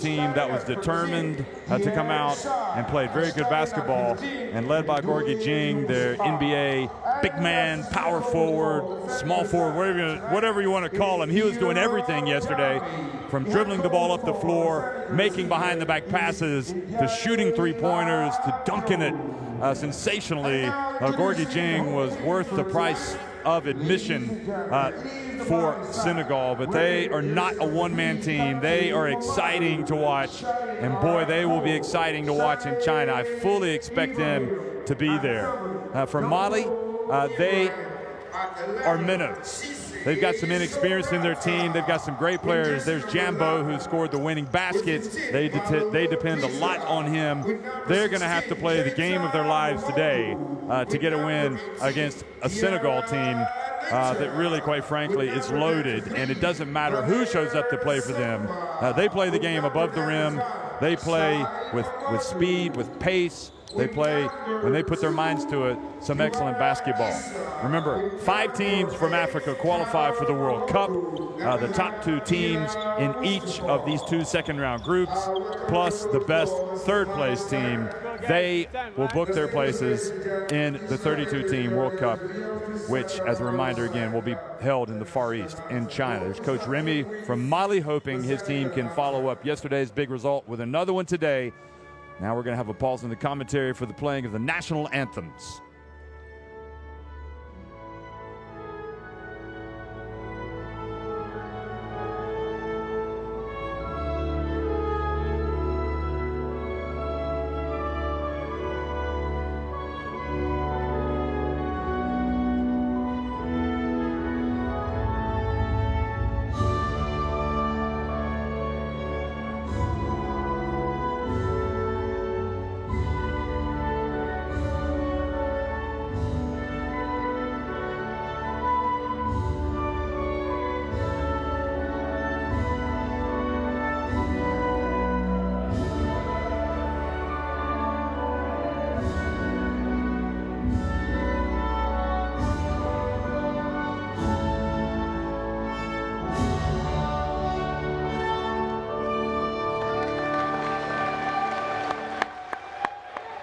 team that was determined to come out and played very good basketball, and led by Gorgie Jing, their NBA big man, power forward, small forward, whatever you want to call him. He was doing everything yesterday, from dribbling the ball up the floor, making behind-the-back passes, to shooting three-pointers, to dunking it sensationally. Gorgie Jing was worth the price of admission for Senegal, but they are not a one-man team. They are exciting to watch, and boy, they will be exciting to watch in China. I fully expect them to be there. For Mali, they are minnows. They've got some inexperience in their team. They've got some great players. There's Jambo, who scored the winning basket. They depend a lot on him. They're going to have to play the game of their lives today to get a win against a Senegal team that really, quite frankly, is loaded. And it doesn't matter who shows up to play for them. They play the game above the rim. They play with speed, with pace. They play, when they put their minds to it, some excellent basketball. Remember, 5 teams from Africa qualify for the World Cup. The top 2 teams in each of these 2 second-round groups, plus the best third-place team, they will book their places in the 32-team World Cup, which, as a reminder again, will be held in the Far East in China. There's Coach Remy from Mali, hoping his team can follow up yesterday's big result with another one today. Now we're going to have a pause in the commentary for the playing of the national anthems.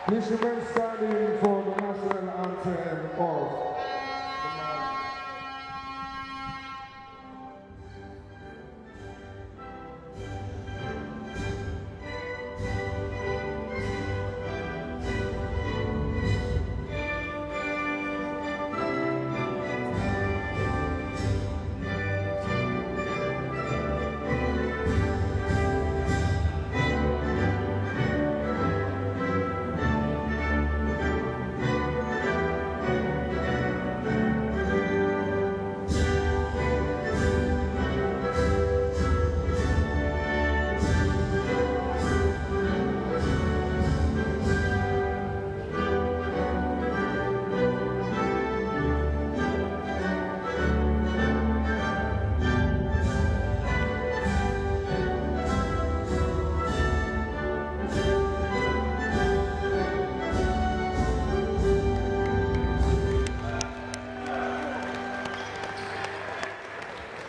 Instruments standing for the national anthem of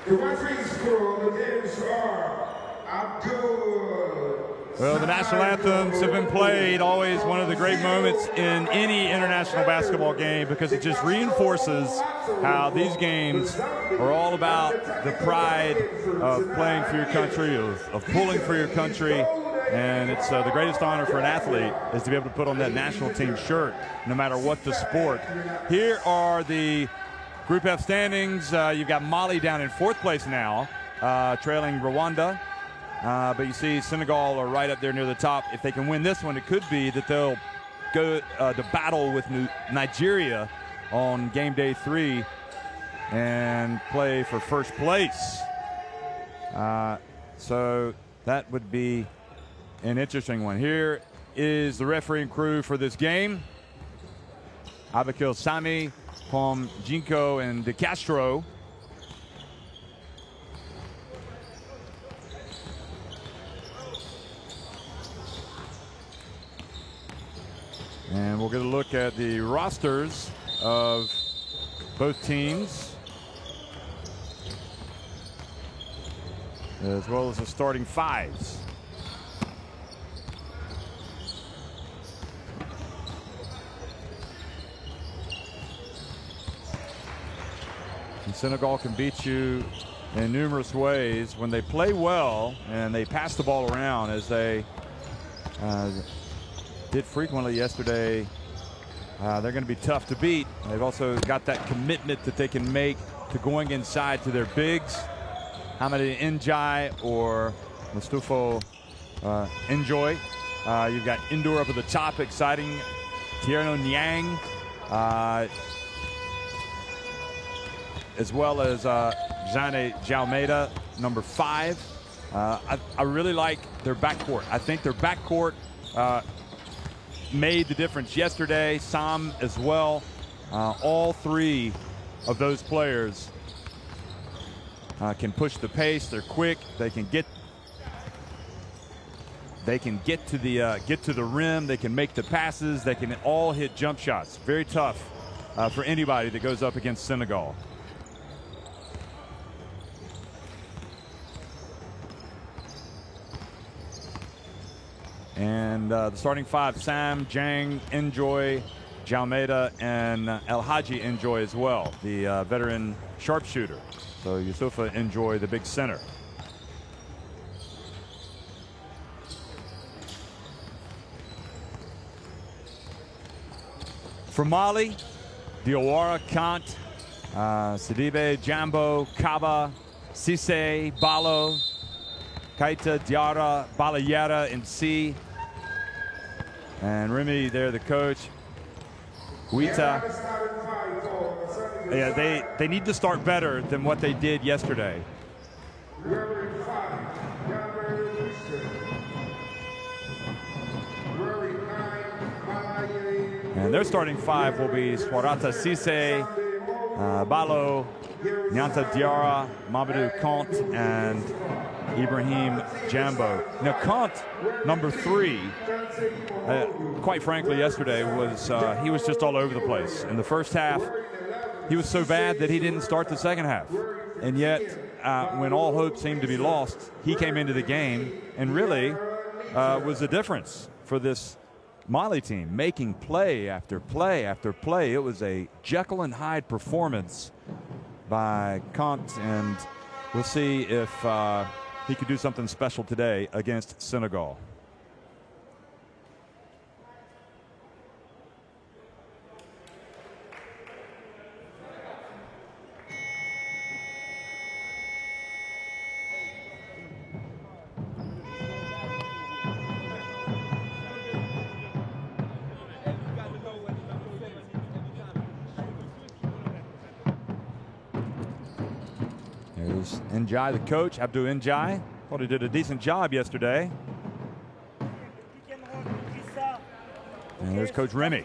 the referees for the games are Well, the national anthems have been played, always one of the great moments in any international basketball game, because it just reinforces how these games are all about the pride of playing for your country, of pulling for your country. And it's the greatest honor for an athlete is to be able to put on that national team shirt, no matter what the sport. Here are the Group F standings. You've got Mali down in 4th place now, trailing Rwanda. But you see Senegal are right up there near the top. If they can win this one, it could be that they'll go to battle with Nigeria on game day 3 and play for first place. So that would be an interesting one. Here is the refereeing crew for this game. Abakil Sami, Pom Jinko, and De Castro. And we'll get a look at the rosters of both teams, as well as the starting fives. Senegal can beat you in numerous ways when they play well and they pass the ball around, as they did frequently yesterday. They're going to be tough to beat. They've also got that commitment that they can make to going inside to their bigs. Hamadi Njai or Mustufo Enjoy. You've got Indoor up at the top, exciting. Tierno Niang, as well as Jane Jalmeida, number 5. I really like their backcourt. I think their backcourt made the difference yesterday. Sam as well. All 3 of those players can push the pace. They're quick. They can get to the rim. They can make the passes. They can all hit jump shots. Very tough for anybody that goes up against Senegal. And the starting 5: Sam, Jang, Enjoy, Jalmeida, and El Hadji Enjoy as well, the veteran sharpshooter. So Yusufa Enjoy, the big center. For Mali, Diawara, Kant, Sidibe, Jambo, Kaba, Cisse, Balo, Kaita, Diarra, Balayera, and C. And Remy there, the coach. Guita. Yeah, they need to start better than what they did yesterday. And their starting 5 will be Swarata Cisse, Balo, Nyanta Diarra, Mamadou Kant, and Ibrahim Jambo. Now Kant, number 3, quite frankly yesterday he was just all over the place. In the first half, he was so bad that he didn't start the second half. And yet, when all hope seemed to be lost, he came into the game and really was the difference for this Mali team, making play after play after play. It was a Jekyll and Hyde performance by Kant, and we'll see if he could do something special today against Senegal. There's Njai, the coach, Abdou Njai. Thought he did a decent job yesterday. And there's Coach Remy.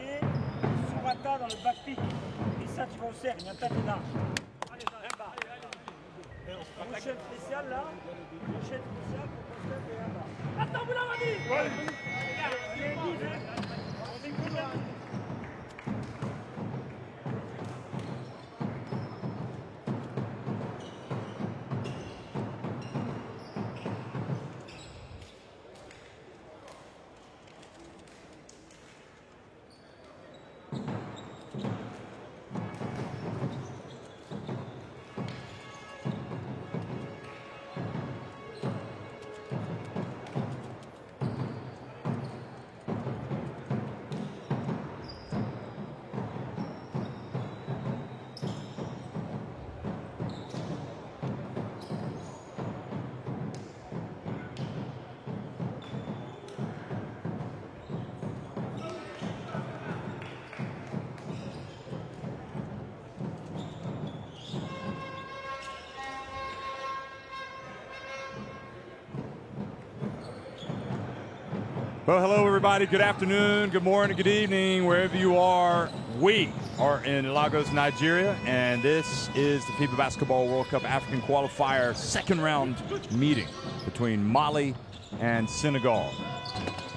Well, hello, everybody. Good afternoon, good morning, good evening, wherever you are. We are in Lagos, Nigeria, and this is the FIBA Basketball World Cup African Qualifier second round meeting between Mali and Senegal.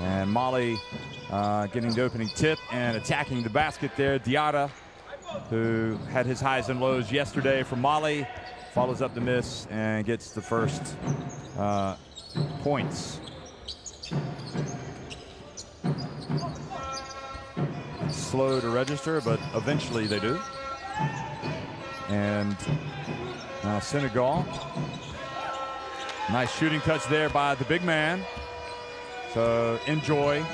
And Mali getting the opening tip and attacking the basket there. Diarra, who had his highs and lows yesterday for Mali, follows up the miss and gets the first points. Slow to register, but eventually they do. And now Senegal. Nice shooting touch there by the big man. So enjoy.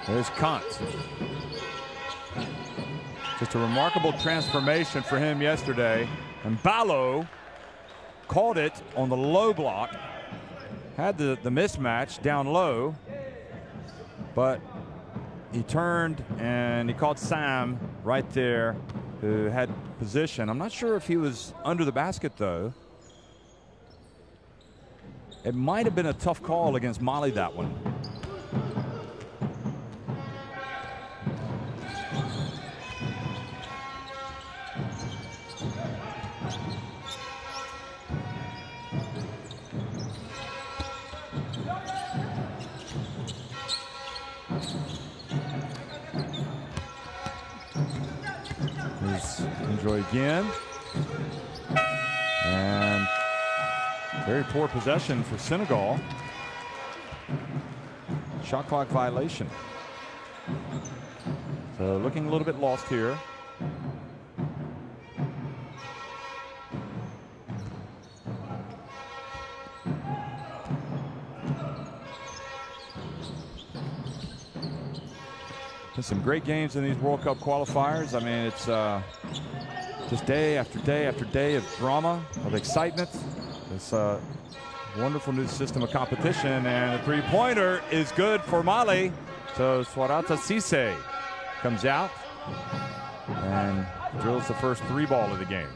There's Kant. Just a remarkable transformation for him yesterday. And Ballo called it on the low block. Had the mismatch down low. But he turned and he caught Sam right there, who had position. I'm not sure if he was under the basket, though. It might have been a tough call against Mali, that one. Enjoy again. And very poor possession for Senegal. Shot clock violation. So looking a little bit lost here. Been some great games in these World Cup qualifiers. I mean, it's just day after day after day of drama, of excitement. It's a wonderful new system of competition, and a three-pointer is good for Mali. So Swarata Cisse comes out and drills the first three ball of the game.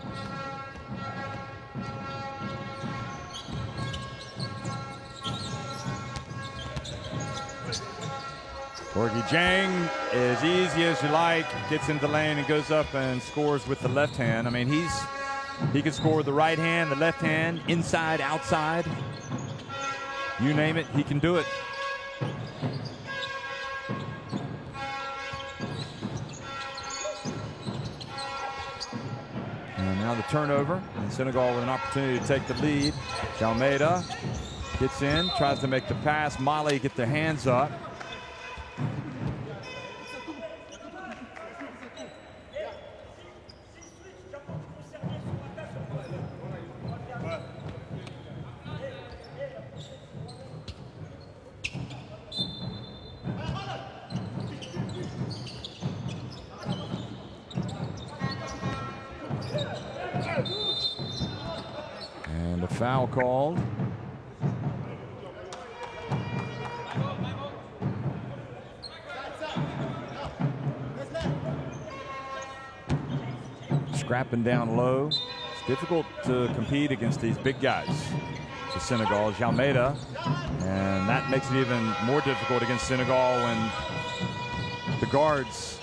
Gorgui Dieng, as easy as you like, gets into the lane and goes up and scores with the left hand. I mean, he can score with the right hand, the left hand, inside, outside. You name it, he can do it. And now the turnover, and Senegal with an opportunity to take the lead. Almeida gets in, tries to make the pass. Mali get their hands up. And a foul called. Scrapping down low. It's difficult to compete against these big guys. To Senegal is Almeida, and that makes it even more difficult against Senegal when the guards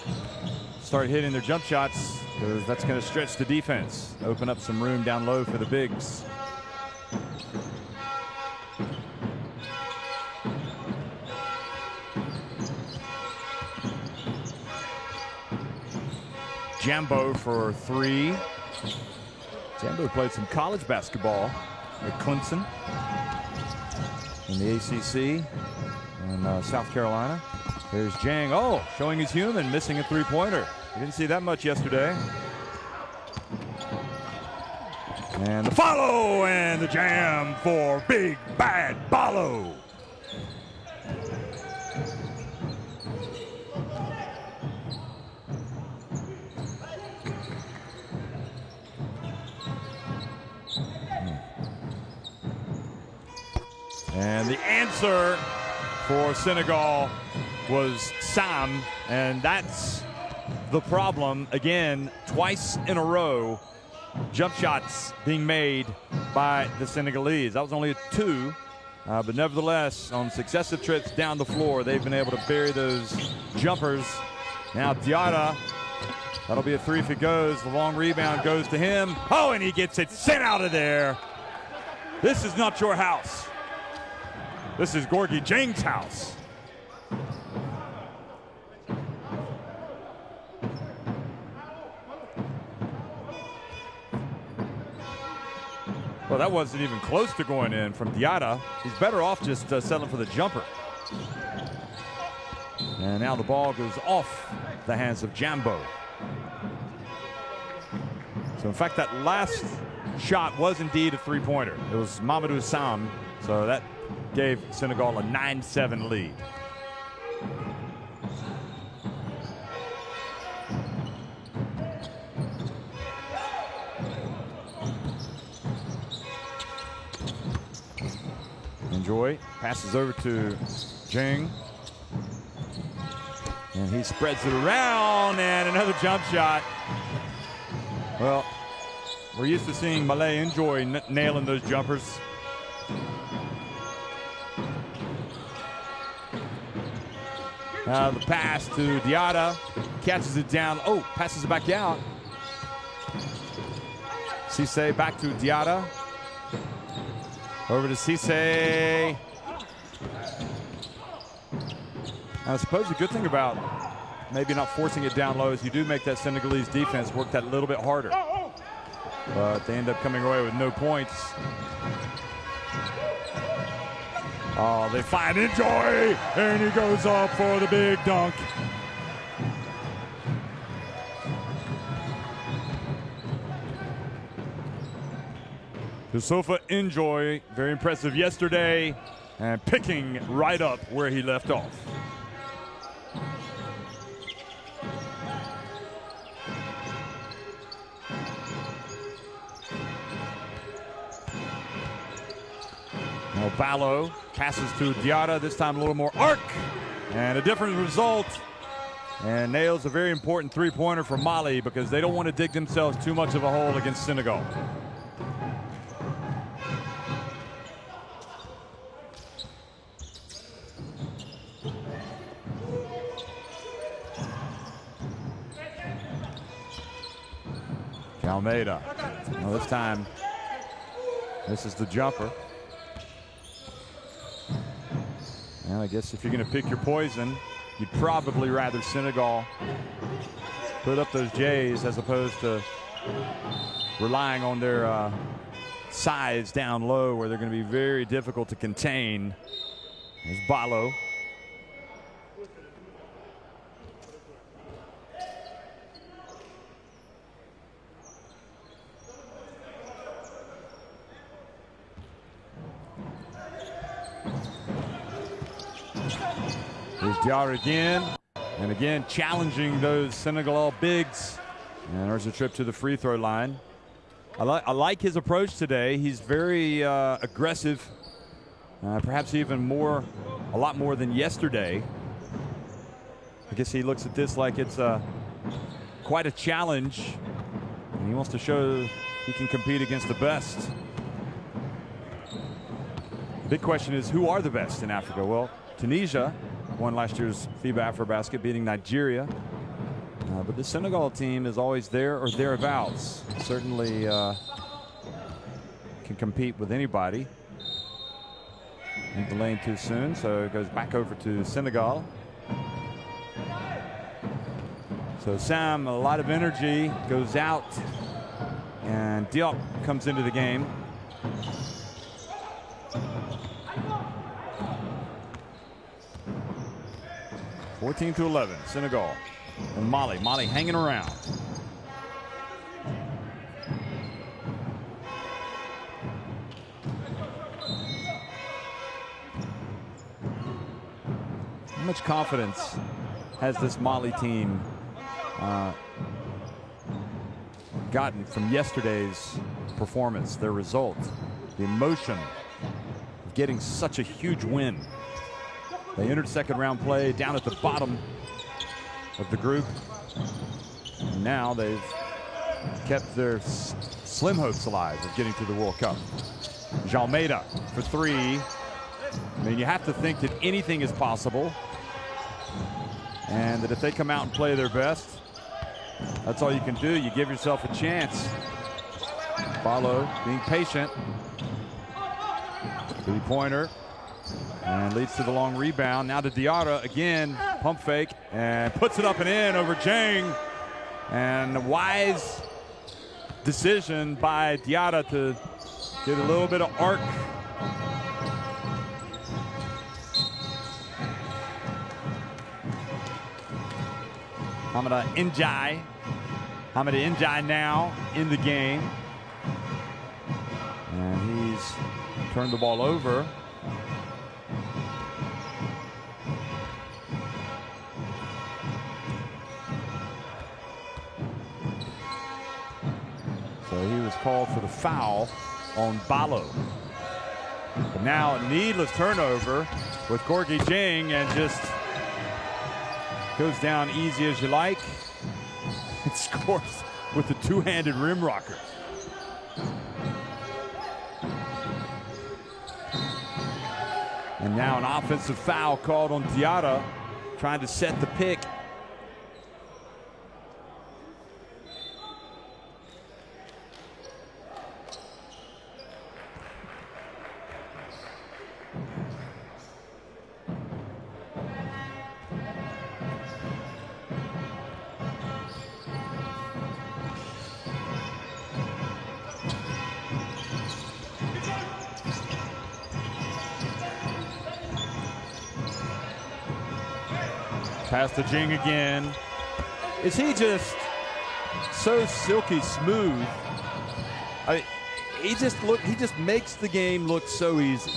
start hitting their jump shots, because that's going to stretch the defense, open up some room down low for the bigs. Jambo for three. Jambo played some college basketball at Clemson in the ACC in South Carolina. There's Dieng. Oh, showing he's human, missing a three-pointer. You didn't see that much yesterday. And the follow and the jam for Big Bad Ballo. And the answer for Senegal was Sam, and that's the problem. Again, twice in a row, jump shots being made by the Senegalese. That was only a two, but nevertheless, on successive trips down the floor, they've been able to bury those jumpers. Now Diarra, that'll be a three if it goes. The long rebound goes to him. Oh, and he gets it sent out of there. This is not your house. This is Gorgui Dieng's house. Well, that wasn't even close to going in from Diarra. He's better off just settling for the jumper. And now the ball goes off the hands of Jambo. So, in fact, that last shot was indeed a three-pointer. It was Mamadou Sam, so that gave Senegal a 9-7 lead. Enjoy passes over to Jing. And he spreads it around, and another jump shot. Well, we're used to seeing Malay Enjoy nailing those jumpers. The pass to Diarra, catches it down. Oh, passes it back out. Cisse back to Diarra. Over to Cisse. I suppose the good thing about maybe not forcing it down low is you do make that Senegalese defense work that little bit harder. But they end up coming away with no points. Oh, they find Enjoy, and he goes up for the big dunk. Yusufa Enjoy, very impressive yesterday, and picking right up where he left off. Now Ballo passes to Diarra, this time a little more arc, and a different result. And nails a very important three-pointer for Mali because they don't want to dig themselves too much of a hole against Senegal. Almeida. Well, this time, this is the jumper. Well, I guess if you're going to pick your poison, you'd probably rather Senegal put up those J's as opposed to relying on their size down low where they're going to be very difficult to contain. There's Ballo. Here's Diarra again, and again challenging those Senegal bigs. And there's a trip to the free throw line. I like his approach today. He's very aggressive, perhaps even a lot more than yesterday. I guess he looks at this like it's quite a challenge, and he wants to show he can compete against the best. The big question is, who are the best in Africa? Well, Tunisia won last year's FIBA AfroBasket, beating Nigeria. But the Senegal team is always there or thereabouts. Certainly can compete with anybody. Into the lane too soon, so it goes back over to Senegal. So Sam, a lot of energy, goes out, and Diop comes into the game. (14 to 11), Senegal. And Mali hanging around. How much confidence has this Mali team gotten from yesterday's performance, their result, the emotion of getting such a huge win? They entered second round play down at the bottom of the group. And now they've kept their slim hopes alive of getting to the World Cup. Almeida for three. I mean, you have to think that anything is possible, and that if they come out and play their best, that's all you can do. You give yourself a chance. Ballo being patient. Three-pointer. And leads to the long rebound. Now to Diarra again, pump fake, and puts it up and in over Jang. And a wise decision by Diarra to Get a little bit of arc. Hamada Njai now in the game. And he's turned the ball over. So he was called for the foul on Balo. But now a needless turnover with Gorgie Jing, and just goes down easy as you like. It scores with the two-handed rim rocker. And now an offensive foul called on Diarra, trying to set the pick. Pass to Jing again. Is he just so silky smooth? He just makes the game look so easy.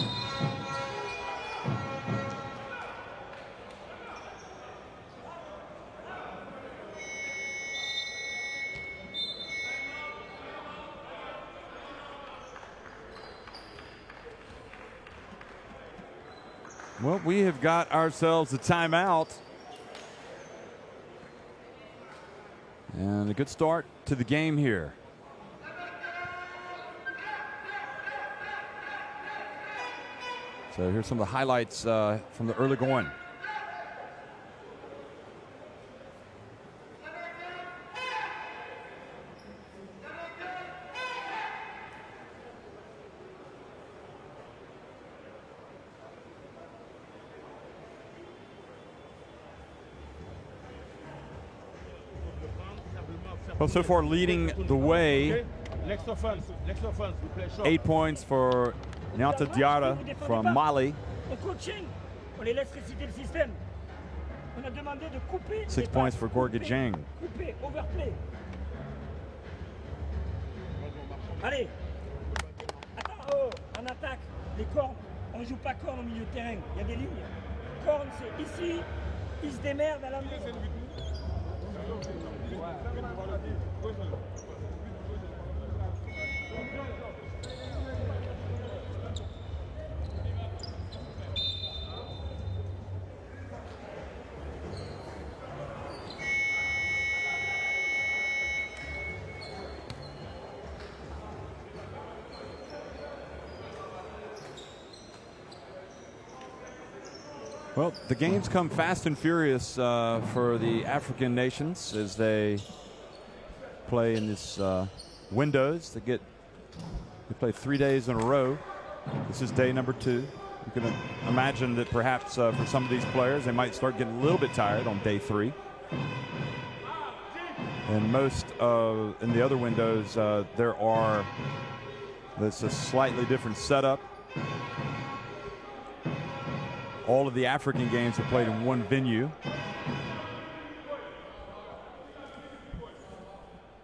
Well, we have got ourselves a timeout. And a good start to the game here. So here's some of the highlights from the early going. Well, so far leading the way. 8 points for Nyanta Diarra from Mali. 6 points for Gorgie Jing. Allez, attends, en attaque, les cornes, on ne joue pas cornes au milieu de terrain, il y a des lignes. Cornes, c'est ici, ils se démerdent à la maison. Well, the games come fast and furious for the African nations as they play in this windows. They play 3 days in a row. This is day number 2. You can imagine that perhaps for some of these players, they might start getting a little bit tired on day 3. And most in the other windows, that's a slightly different setup. All of the African games are played in one venue.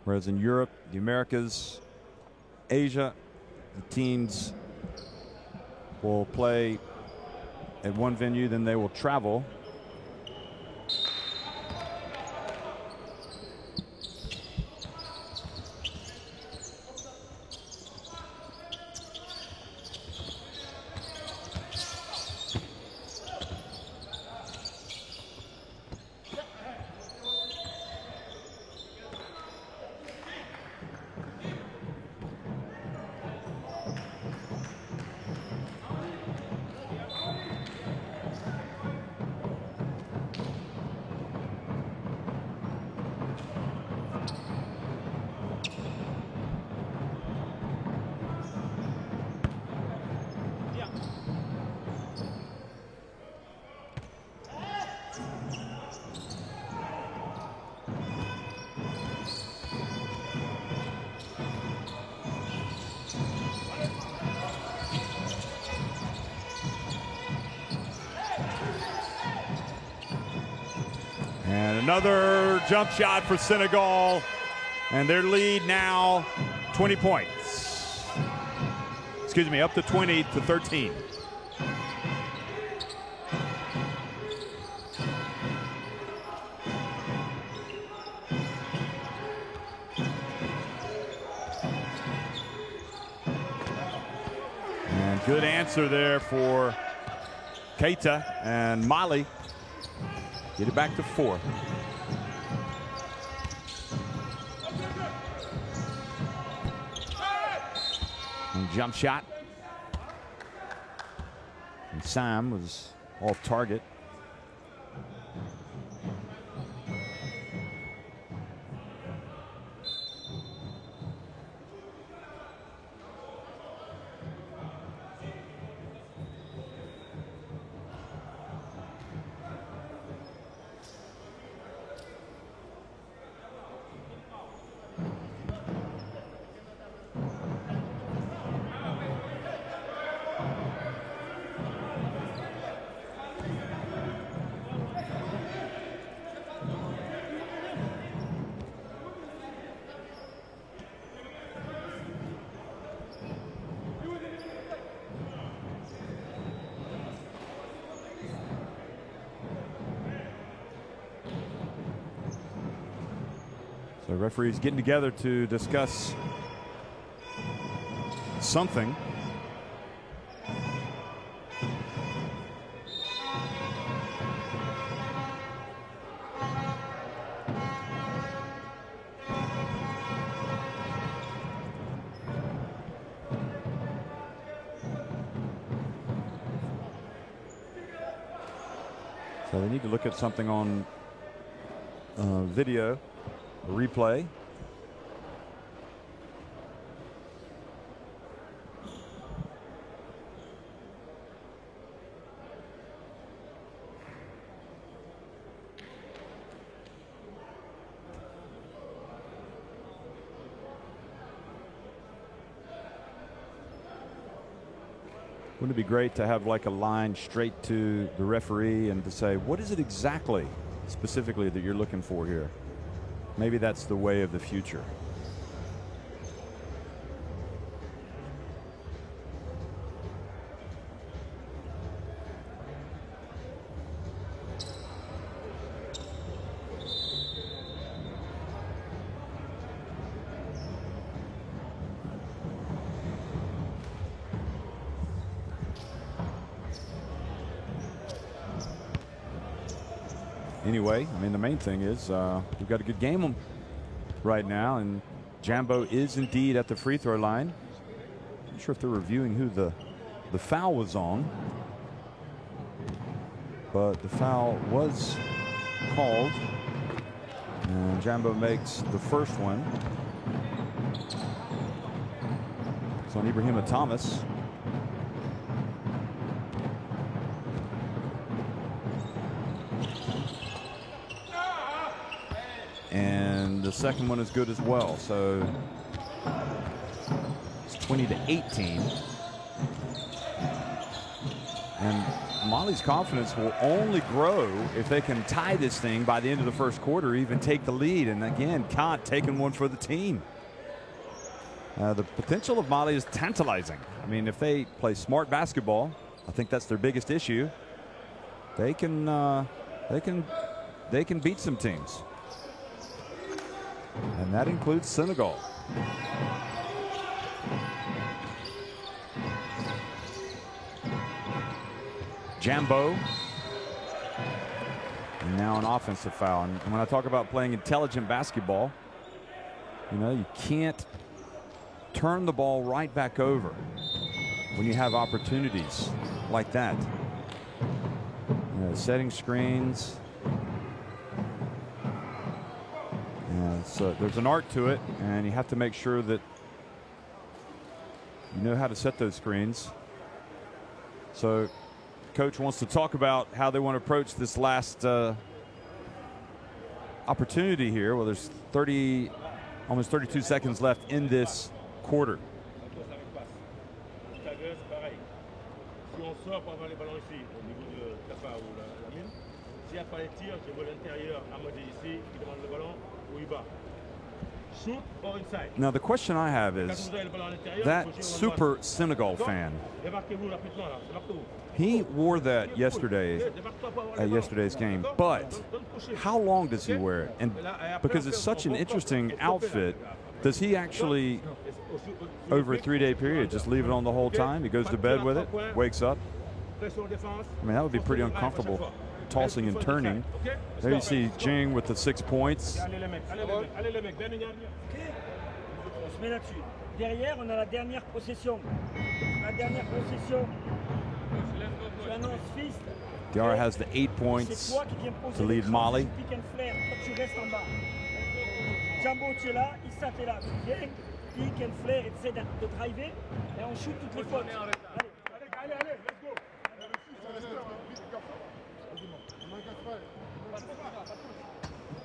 Whereas in Europe, the Americas, Asia, the teams will play at one venue, then they will travel. another jump shot for Senegal, and their lead now 20 points. Excuse me, up to 20 to 13. And good answer there for Keita, and Mali get it back to 4. And jump shot. And Sam was off target. So referees getting together to discuss something. So they need to look at something on video. Replay. Wouldn't it be great to have like a line straight to the referee and to say, what is it exactly, specifically, that you're looking for here? Maybe that's the way of the future. Anyway, I mean, the main thing is we've got a good game right now, and Jambo is indeed at the free throw line. Not sure if they're reviewing who the foul was on, but the foul was called, and Jambo makes the first one. It's on Ibrahima Thomas. And the second one is good as well. So it's 20 to 18. And Mali's confidence will only grow if they can tie this thing by the end of the first quarter, even take the lead. And again, Kant taking one for the team. The potential of Mali is tantalizing. I mean, if they play smart basketball, I think that's their biggest issue. They can beat some teams. And that includes Senegal. Jambo. And now an offensive foul. And when I talk about playing intelligent basketball, you know, you can't turn the ball right back over when you have opportunities like that. You know, setting screens. So there's an art to it, and you have to make sure that you know how to set those screens. So coach wants to talk about how they want to approach this last opportunity here. Well, there's almost 32 seconds left in this quarter. S'il n'y a pas les tirs, je vois l'intérieur à moitié ici, qui demande le ballon, où il va. Shoot or inside. Now the question I have is, that super Senegal fan, Débarquez-vous rapidement là, débarquez-vous. he wore that yesterday at yesterday's game, but how long does he wear it? And because it's such an interesting outfit, does he actually, over a 3-day period, just leave it on the whole time? He goes to bed with it, wakes up? I mean, that would be pretty uncomfortable, tossing and turning. There you see Jing with the 6 points. On se met là-dessus. Derrière, on a la dernière possession. La dernière possession. Tu annonces fist. Diarra has the 8 points to lead Mali. Pick and flare, toi tu restes en bas. Jambo, tu es là, Issa, tu es là. Tu viens, pick and flare, et essaie de driver, et on shoot toutes les fautes. Allez, let's go.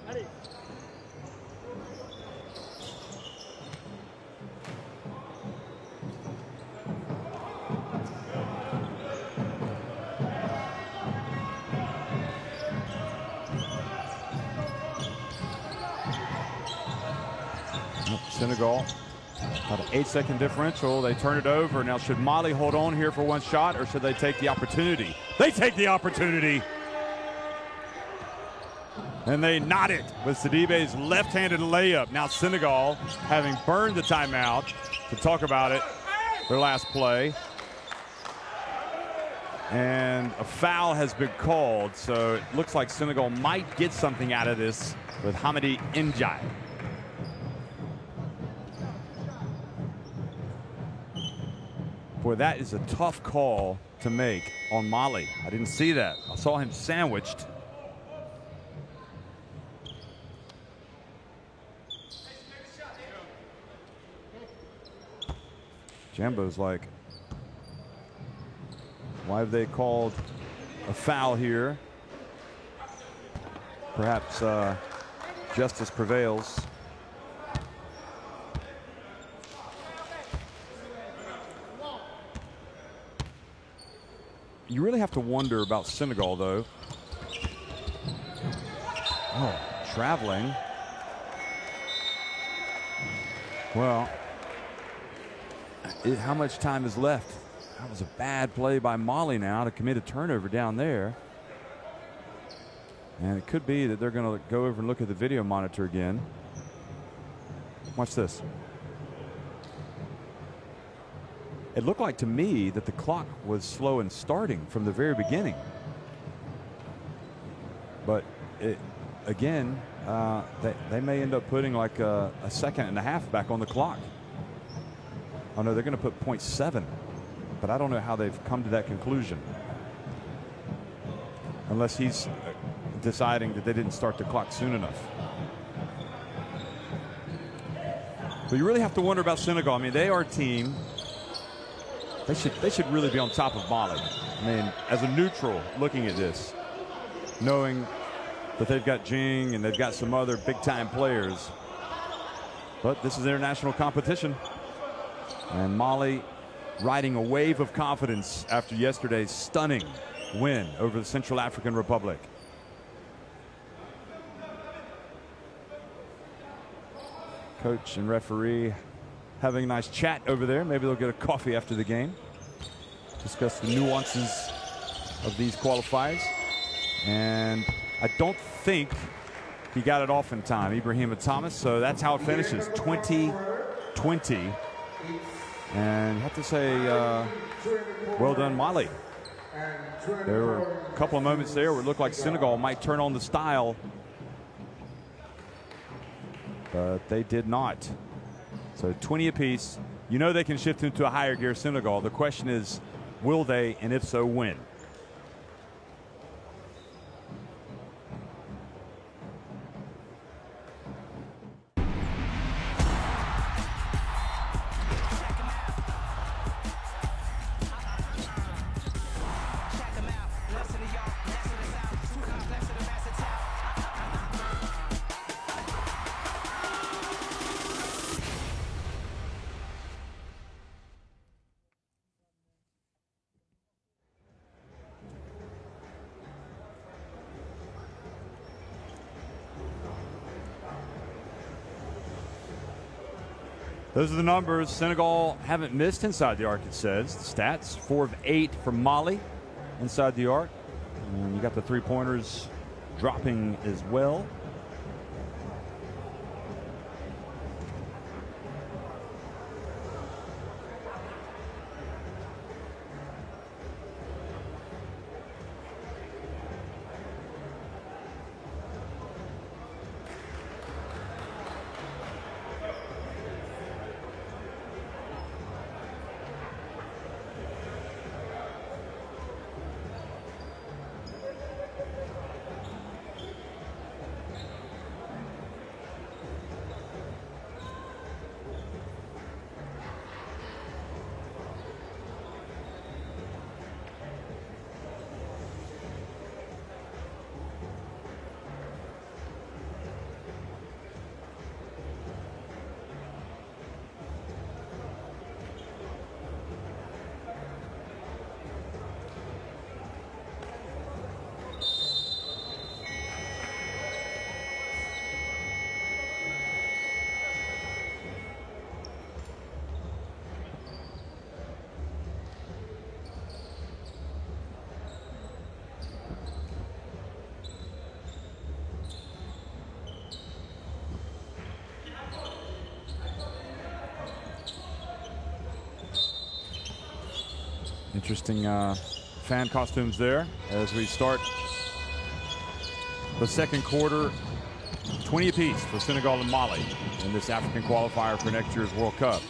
Allez. Senegal got an 8-second differential. They turn it over. Now, should Mali hold on here for one shot, or should they take the opportunity? They take the opportunity. And they knot it with Sidibe's left-handed layup. Now Senegal, having burned the timeout, to talk about it, their last play. And a foul has been called, so it looks like Senegal might get something out of this with Hamidi Njai. Boy, that is a tough call to make on Mali. I didn't see that. I saw him sandwiched. Jambo's like, why have they called a foul here? Perhaps justice prevails. You really have to wonder about Senegal, though. Oh, traveling. Well, how much time is left? That was a bad play by Mali now to commit a turnover down there. And it could be that they're going to go over and look at the video monitor again. Watch this. It looked like to me that the clock was slow in starting from the very beginning. But again, they may end up putting like a second and a half back on the clock. Oh no, they're going to put 0.7, but I don't know how they've come to that conclusion. Unless he's deciding that they didn't start the clock soon enough. But you really have to wonder about Senegal. I mean, they are a team. They should really be on top of Mali. I mean, as a neutral looking at this, knowing that they've got Jing and they've got some other big-time players. But this is international competition. And Mali riding a wave of confidence after yesterday's stunning win over the Central African Republic. Coach and referee having a nice chat over there. Maybe they'll get a coffee after the game. Discuss the nuances of these qualifiers. And I don't think he got it off in time, Ibrahim Thomas. So that's how it finishes, 20-20. And I have to say, well done, Mali. There were a couple of moments there where it looked like Senegal might turn on the style. But they did not. So 20 apiece. You know they can shift into a higher gear, Senegal. The question is, will they, and if so, when? Those are the numbers. Senegal haven't missed inside the arc, it says. The stats, 4 of 8 from Mali inside the arc. And you got the three-pointers dropping as well. Interesting fan costumes there as we start the second quarter. 20 apiece for Senegal and Mali in this African qualifier for next year's World Cup.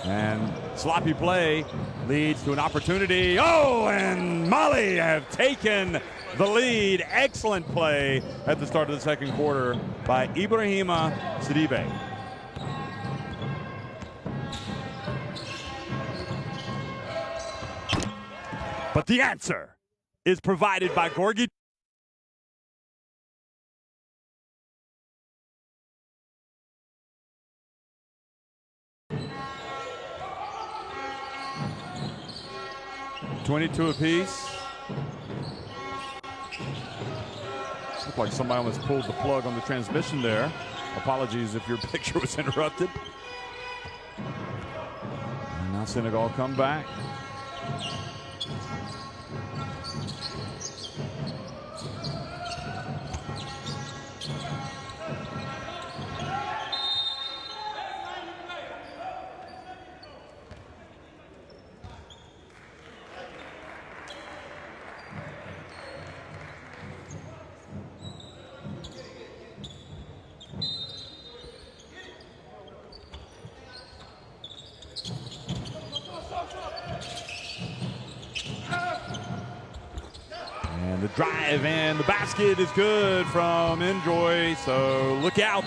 And sloppy play leads to an opportunity. Oh, and Mali have taken the lead. Excellent play at the start of the second quarter by Ibrahima Sidibe. But the answer is provided by Gorgui. .22 apiece. Looked like somebody almost pulled the plug on the transmission there. Apologies if your picture was interrupted. And now Senegal come back. And the drive and the basket is good from Enjoy, so look out.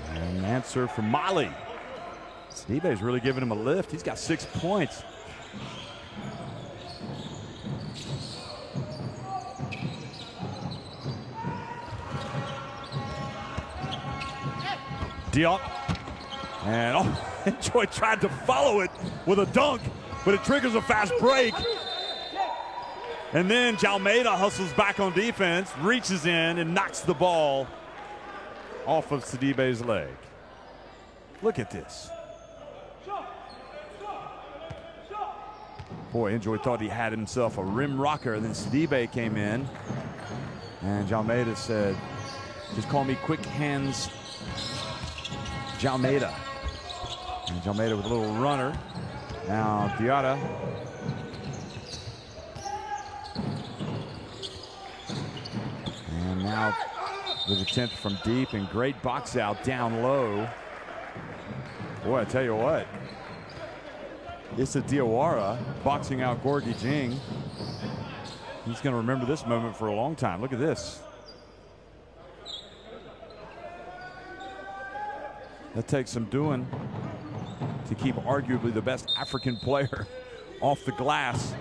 And an answer from Mali. Sidibe's really giving him a lift. He's got 6 points. Diop, and oh, Enjoy tried to follow it with a dunk, but it triggers a fast break. And then Jalmeida hustles back on defense, reaches in and knocks the ball off of Sidibe's leg. Look at this. Boy, Enjoy thought he had himself a rim rocker, and then Sidibe came in, and Jalmeida said, just call me Quick Hands Jalmeida. And Jalmeida with a little runner. Now Diarra. And now with attempt from deep and great box out down low. Boy, I tell you what. Issa Diawara boxing out Gorgui Dieng. He's going to remember this moment for a long time. Look at this. That takes some doing to keep arguably the best African player off the glass.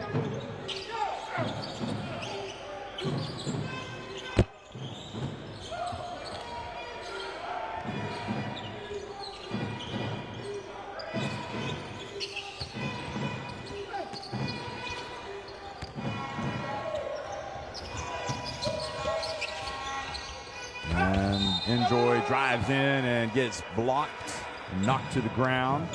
Enjoy drives in and gets blocked, knocked to the ground.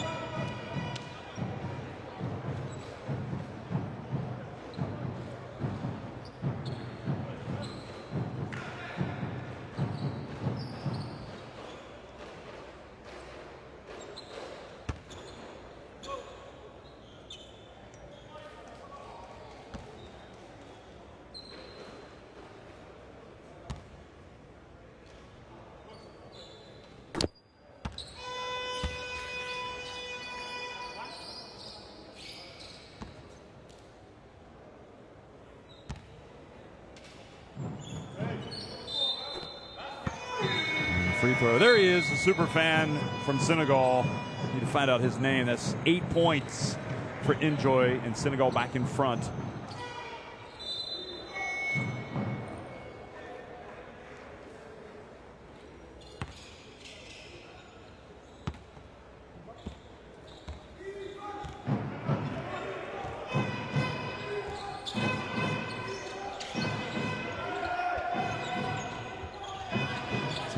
Free throw. There he is, the super fan from Senegal. Need to find out his name. That's 8 points for Enjoy, and Senegal back in front.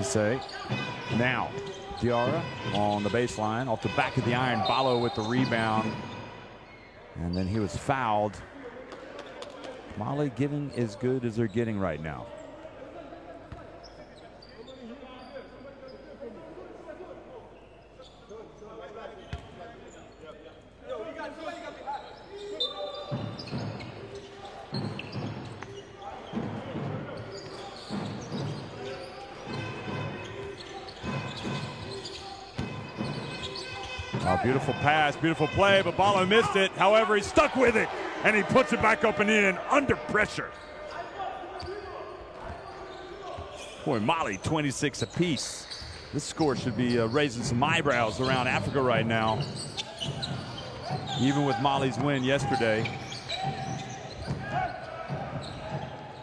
Say now Diarra on the baseline off the back of the iron. Balo with the rebound, and then he was fouled. Mali getting as good as they're getting right now. Beautiful pass, beautiful play, but Balo missed it. However, he stuck with it, and he puts it back up and in under pressure. Boy, Mali, 26 apiece. This score should be raising some eyebrows around Africa right now, even with Mali's win yesterday.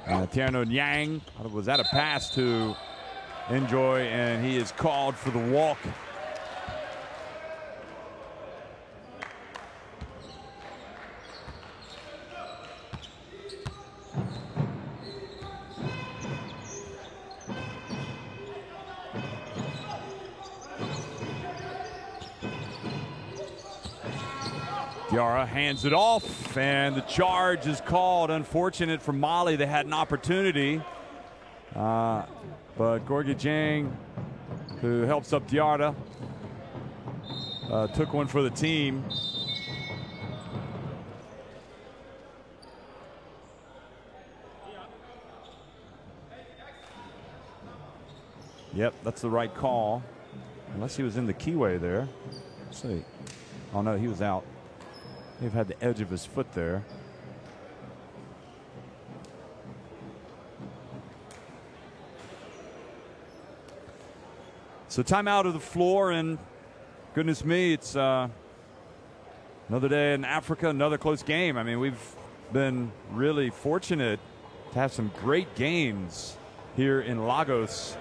Tierno Nyang, was that a pass to Enjoy, and he is called for the walk. Diarra hands it off, and the charge is called. Unfortunate for Mali. They had an opportunity. But Gorgui Dieng, who helps up Diarra, took one for the team. Yep, that's the right call. Unless he was in the keyway there. Let's see. Oh, no, he was out. They've had the edge of his foot there. So timeout of the floor, and goodness me, it's another day in Africa, another close game. I mean, we've been really fortunate to have some great games here in Lagos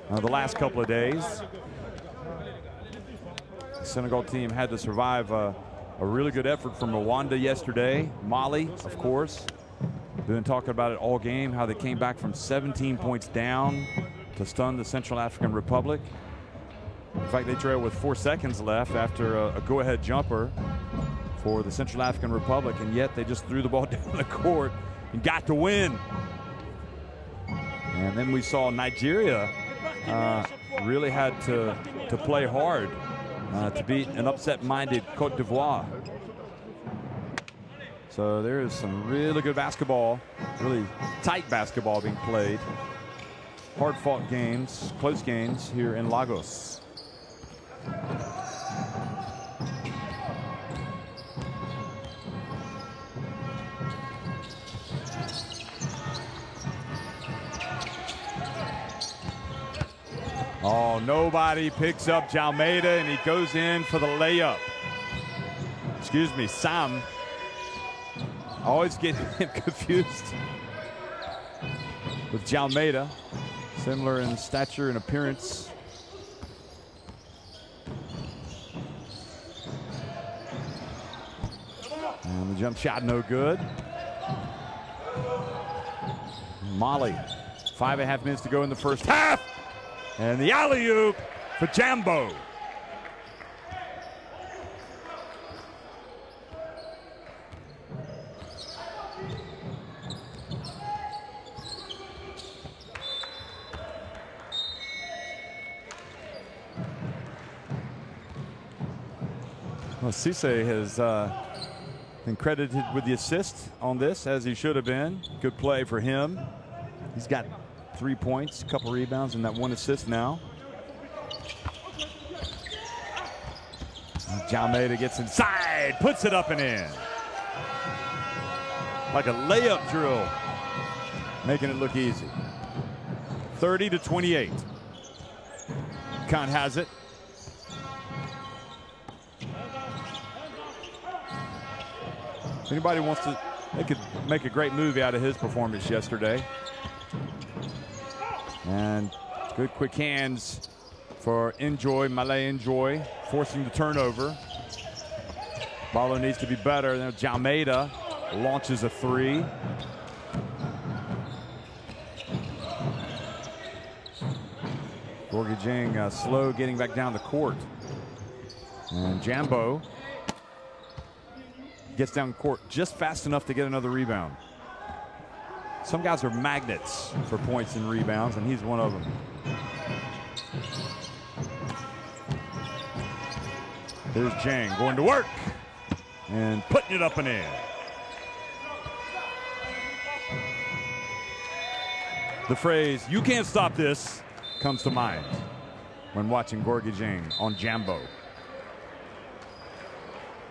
the last couple of days. The Senegal team had to survive a really good effort from Rwanda yesterday. Mali, of course. Been talking about it all game, how they came back from 17 points down to stun the Central African Republic. In fact, they trailed with 4 seconds left after a go-ahead jumper for the Central African Republic, and yet they just threw the ball down the court and got to win. And then we saw Nigeria really had to play hard to beat an upset-minded Cote d'Ivoire. So there is some really good basketball, really tight basketball being played. Hard-fought games, close games here in Lagos. Oh, nobody picks up Jalmeida, and he goes in for the layup. Excuse me, Sam. Always get him confused with Jalmeida. Similar in stature and appearance. And the jump shot no good. Mali, 5.5 minutes to go in the first half. And the alley-oop for Jambo. Well, Cisse has been credited with the assist on this, as he should have been. Good play for him. He's got 3 points, a couple rebounds, and that 1 assist now. Almeida gets inside, puts it up and in. Like a layup drill, making it look easy. 30-28. Khan has it. If anybody wants to, they could make a great movie out of his performance yesterday. And good quick hands for Malay Enjoy, forcing the turnover. Barlow needs to be better. Now Almeida launches a 3. Gorgie Jing slow getting back down the court. And Jambo gets down court just fast enough to get another rebound. Some guys are magnets for points and rebounds, and he's one of them. Here's Jang going to work and putting it up and in. The phrase, "you can't stop this," comes to mind when watching Gorgie Jang on Jambo.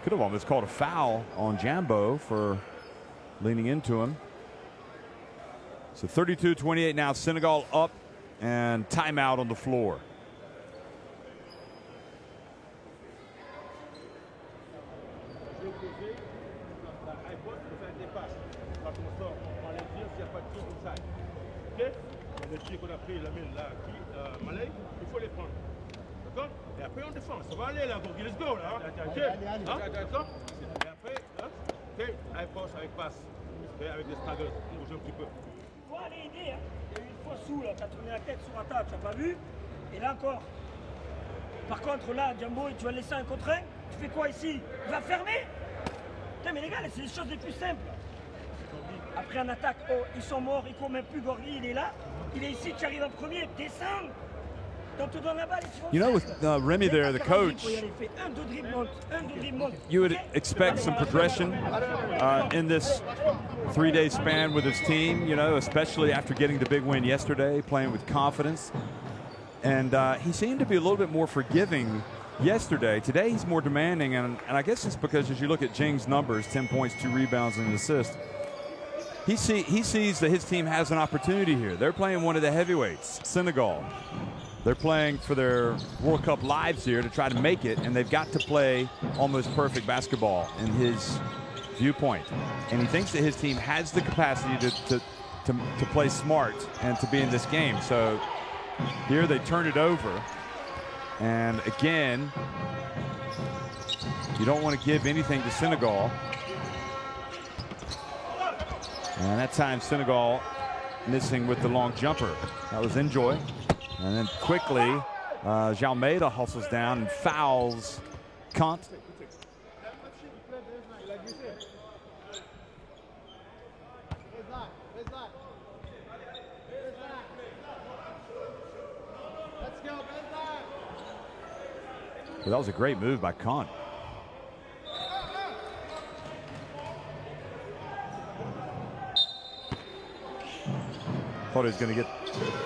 Could have almost called a foul on Jambo for leaning into him. So 32-28 now, Senegal up, and timeout on the floor. Les tirs qu'on a pris, la mine là, Malay, il faut les prendre. D'accord? Et après on défend. Ça va aller là, Gorgie, let's go là. Ok? D'accord? Et après, ok, avec force, avec passe. Avec des straggles, on bouge un petit peu. Il faut aller aider. Hein. Il y a eu une fois sous, là, tu as tourné la tête sur un tas, tu n'as pas vu. Et là encore. Par contre, là, Jambo, tu vas laisser un contre un. Tu fais quoi ici? Tu vas fermer? Putain, mais les gars, c'est les choses les plus simples. Après un attaque, oh, ils sont morts, ils courent même plus, Gorgie, il est là. Il est ici, tu arrives en premier, descends. Donc tu donnes la balle. You know, with Remy there, the coach, you would expect some progression in this 3-day span with his team, you know, especially after getting the big win yesterday, playing with confidence. And he seemed to be a little bit more forgiving yesterday. Today he's more demanding, and I guess it's because as you look at Jing's numbers, 10 points, 2 rebounds, and an assist, he sees that his team has an opportunity here. They're playing one of the heavyweights, Senegal. They're playing for their World Cup lives here to try to make it, and they've got to play almost perfect basketball in his viewpoint. And he thinks that his team has the capacity to play smart and to be in this game. So here they turn it over. And again, you don't want to give anything to Senegal. And that time Senegal missing with the long jumper. That was Enjoy. And then quickly, Almeida hustles down and fouls Kant. Well, that was a great move by Kant. Thought he was going to get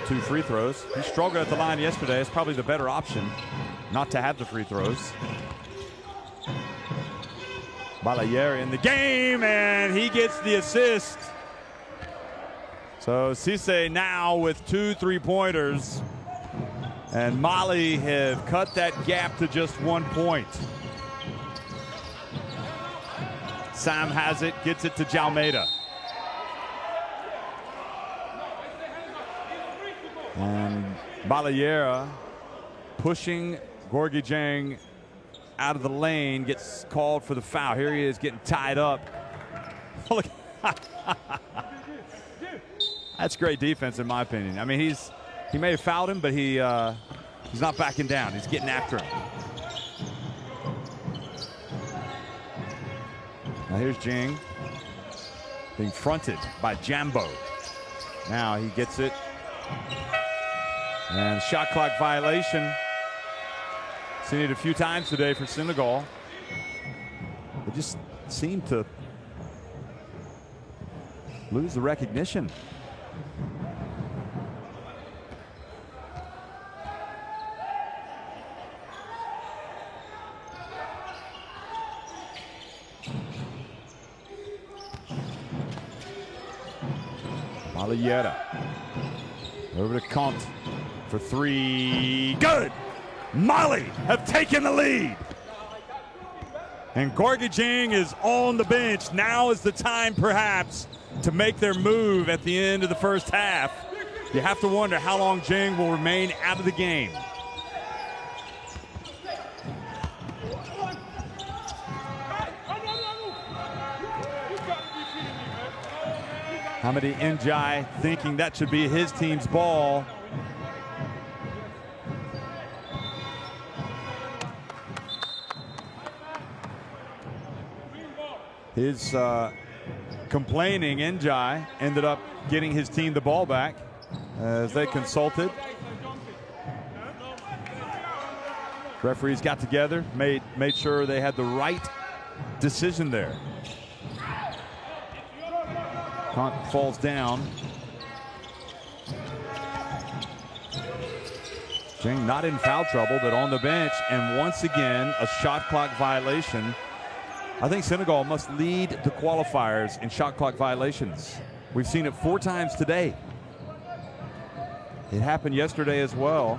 2 free throws. He struggled at the line yesterday. It's probably the better option not to have the free throws. Balayer in the game, and he gets the assist. So Cisse now with 2 3-pointers. And Mali have cut that gap to just 1 point. Sam has it, gets it to Almeida. And Balayer pushing Gorgie Jang out of the lane, gets called for the foul. Here he is getting tied up. Look. That's great defense in my opinion. I mean, He may have fouled him, but he's not backing down. He's getting after him. Now here's Jing being fronted by Jambo. Now he gets it. And shot clock violation. Seen it a few times today for Senegal. They just seem to lose the recognition. Malayera over to Kant for three. Good! Mali have taken the lead. And Gorgui Dieng is on the bench. Now is the time, perhaps, to make their move at the end of the first half. You have to wonder how long Dieng will remain out of the game. Hamady Njai thinking that should be his team's ball. His complaining Njai ended up getting his team the ball back as they consulted. Referees got together, made sure they had the right decision there. Kant falls down. Dieng not in foul trouble, but on the bench, and once again a shot clock violation. I think Senegal must lead the qualifiers in shot clock violations. We've seen it 4 times today. It happened yesterday as well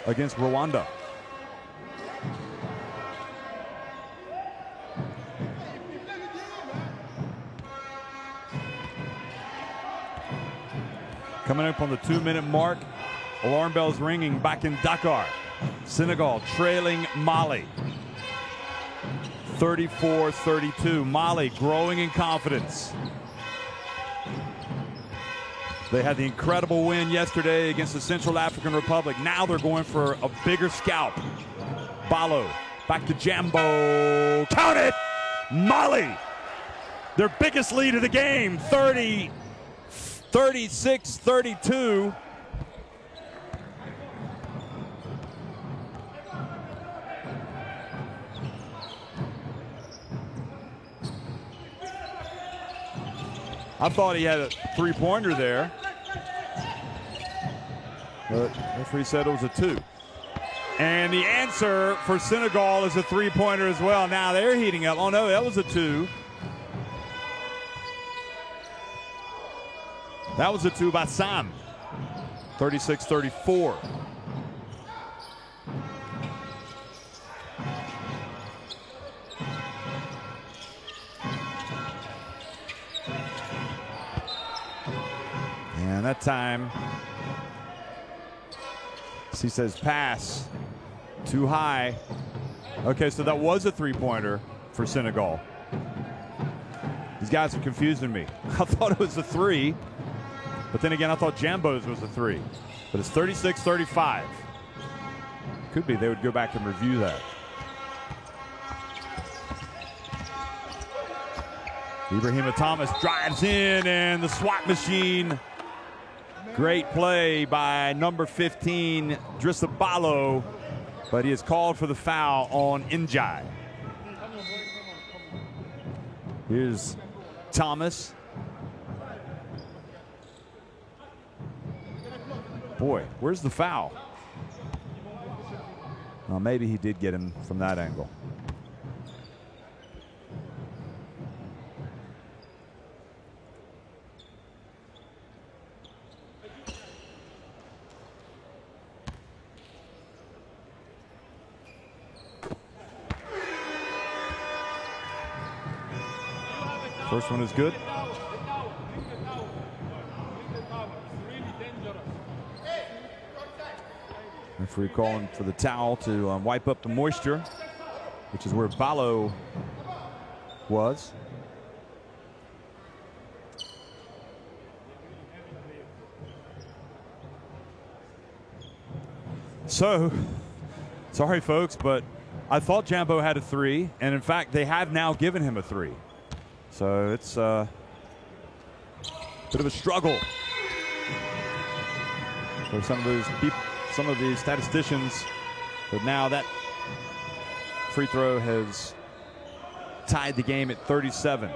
against Rwanda. Coming up on the 2-minute mark, alarm bells ringing back in Dakar. Senegal trailing Mali 34-32. Mali growing in confidence. They had the incredible win yesterday against the Central African Republic. Now they're going for a bigger scalp. Balo back to Jambo. Count it! Mali, their biggest lead of the game, 36-32. I thought he had a three-pointer there, but referee said it was a 2. And the answer for Senegal is a three-pointer as well. Now they're heating up. Oh no, that was a 2. That was a 2 by Sam. 36-34. And that time, he says pass too high. Okay, so that was a three-pointer for Senegal. These guys are confusing me. I thought it was a 3, but then again, I thought Jambo's was a 3. But it's 36-35. Could be they would go back and review that. Ibrahima Thomas drives in, and the SWAT machine. Great play by number 15, Drissa Balo, but he is called for the foul on Njai. Here's Thomas. Boy, where's the foul? Well, maybe he did get him from that angle. First one is good. Referee calling for the towel to wipe up the moisture, which is where Balo was. So, sorry folks, but I thought Jambo had a 3, and in fact, they have now given him a 3. So it's a bit of a struggle for some of these statisticians, but now that free throw has tied the game at 37.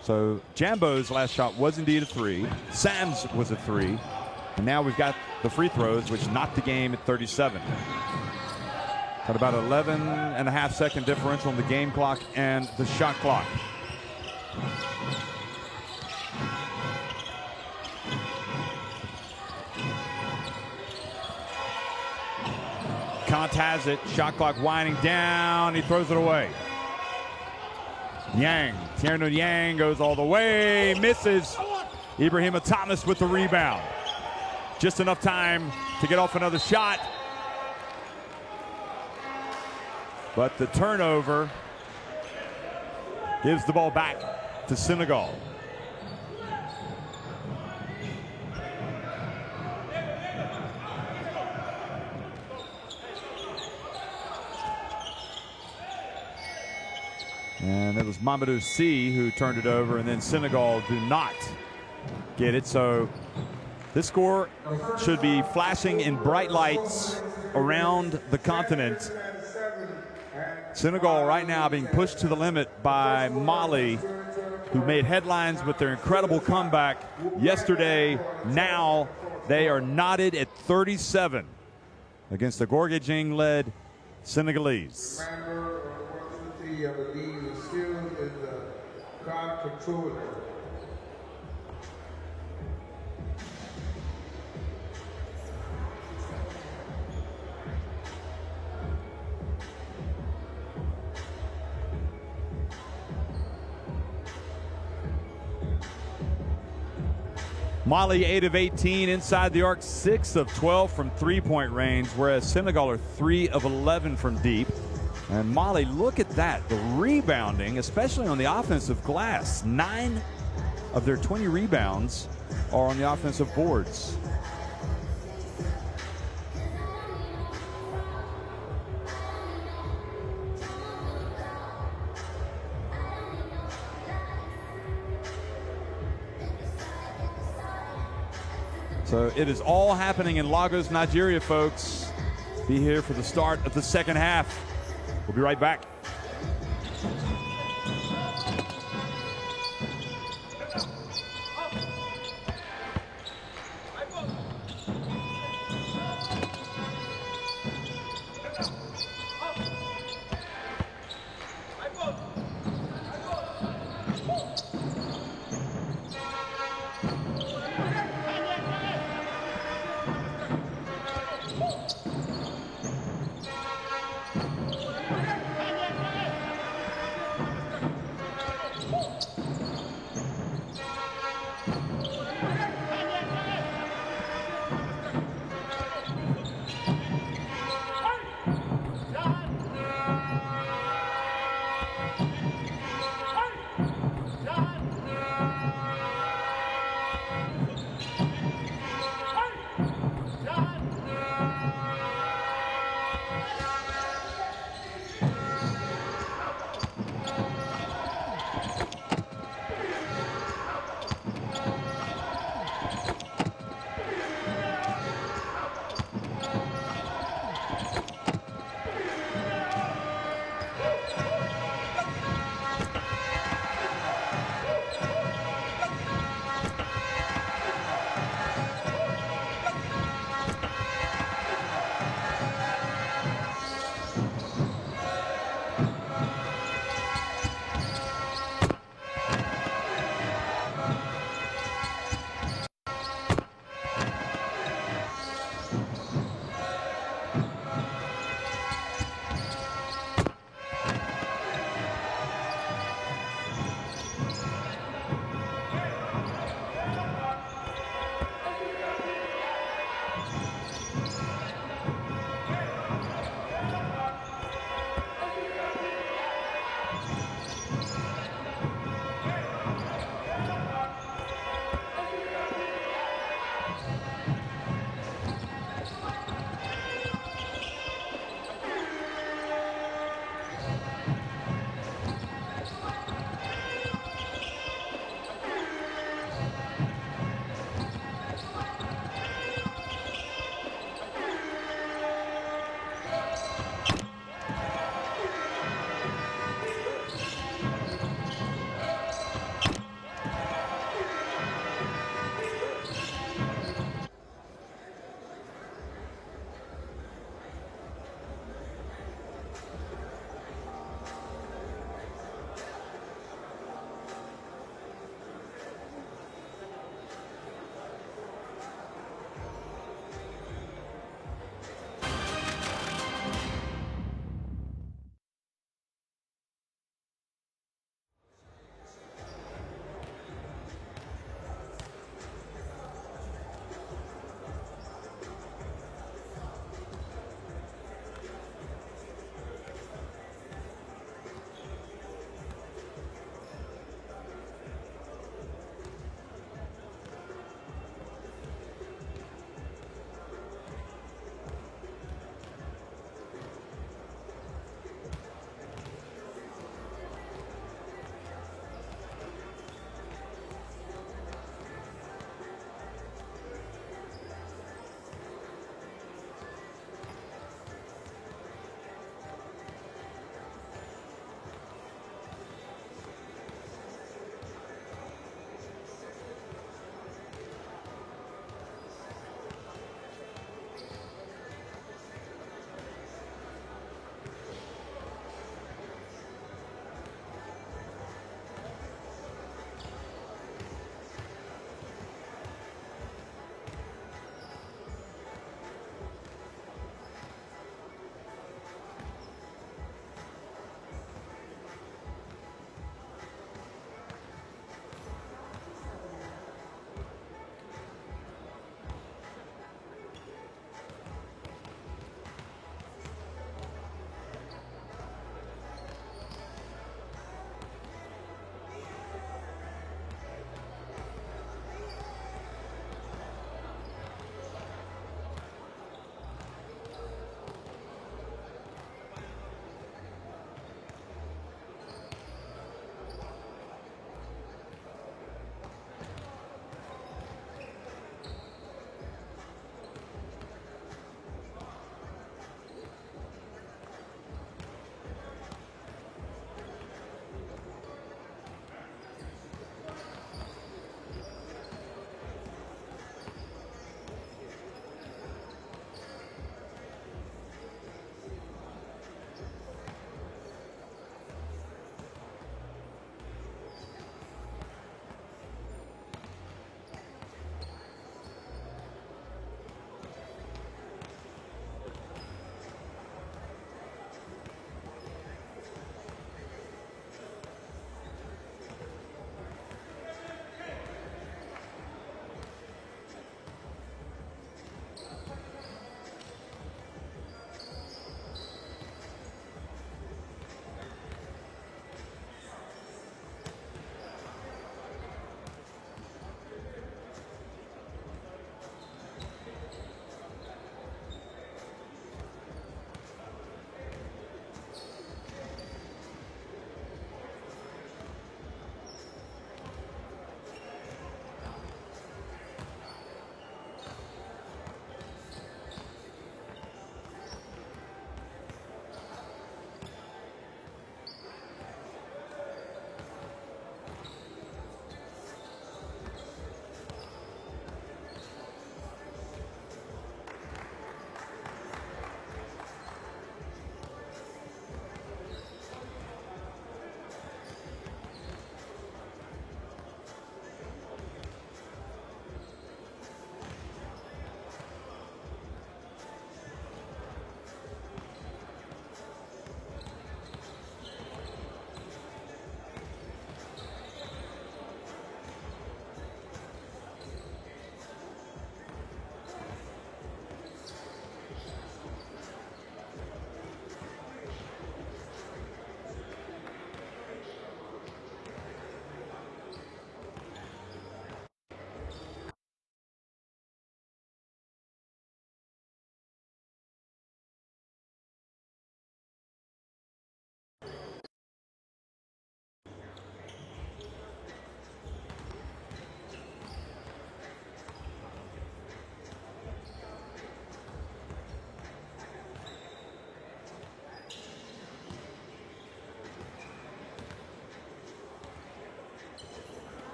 So Jambo's last shot was indeed a 3. Sam's was a 3. And now we've got the free throws, which knocked the game at 37. Got about 11.5-second differential in the game clock and the shot clock. Kant has it. Shot clock winding down. He throws it away. Yang. Tierno Yang goes all the way. Misses. Ibrahima Thomas with the rebound. Just enough time to get off another shot. But the turnover gives the ball back to Senegal. And it was Mamadou Sy who turned it over, and then Senegal do not get it. So this score should be flashing in bright lights around the continent. Senegal right now being pushed to the limit by Mali, who made headlines with their incredible comeback yesterday. Now they are knotted at 37 against the Gorgui Dieng-led Senegalese. Of the league is still in the card controller. Mali 8 of 18 inside the arc, 6 of 12 from three-point range, whereas Senegal are 3 of 11 from deep. And Mali, look at that, the rebounding, especially on the offensive glass. 9 of their 20 rebounds are on the offensive boards. So it is all happening in Lagos, Nigeria, folks. Be here for the start of the second half. We'll be right back.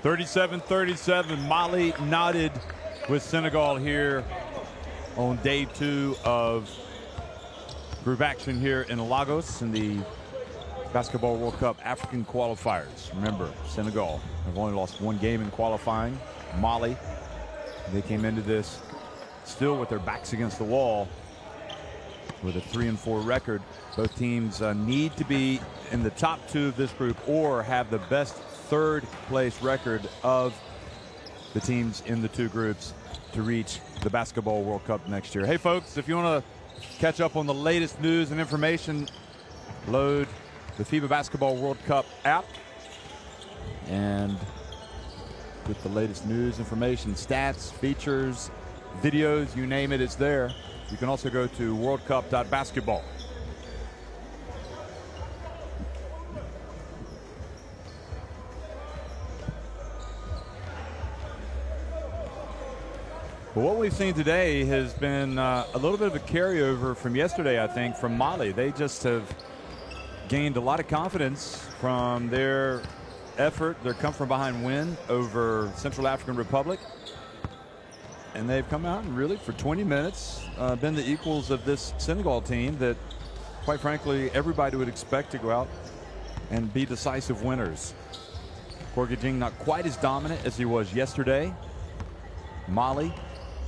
37-37. Mali knotted with Senegal here on day 2 of group action here in Lagos in the Basketball World Cup African qualifiers. Remember, Senegal have only lost 1 game in qualifying. Mali, they came into this still with their backs against the wall with a 3-4 record. Both teams need to be in the top 2 of this group or have the best 3rd place record of the teams in the 2 groups to reach the Basketball World Cup next year. Hey folks, if you want to catch up on the latest news and information, load the FIBA Basketball World Cup app and get the latest news, information, stats, features, videos, you name it, it's there. You can also go to worldcup.basketball. But what we've seen today has been a little bit of a carryover from yesterday, I think, from Mali. They just have gained a lot of confidence from their effort, their come-from-behind win over Central African Republic. And they've come out and really, for 20 minutes, been the equals of this Senegal team that, quite frankly, everybody would expect to go out and be decisive winners. Gorgui Dieng not quite as dominant as he was yesterday. Mali,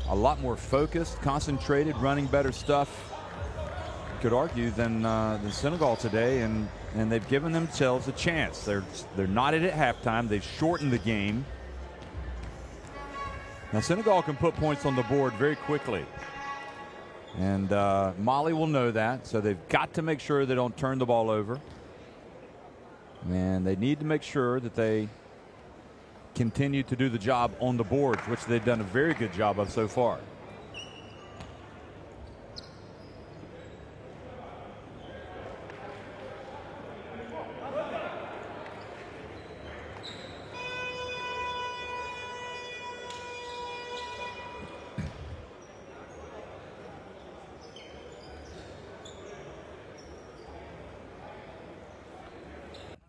a lot more focused, concentrated, running better stuff, you could argue, than Senegal today, and they've given themselves a chance. They're knotted at halftime. They've shortened the game. Now Senegal can put points on the board very quickly, and Mali will know that, so they've got to make sure they don't turn the ball over, and they need to make sure that they continue to do the job on the boards, which they've done a very good job of so far.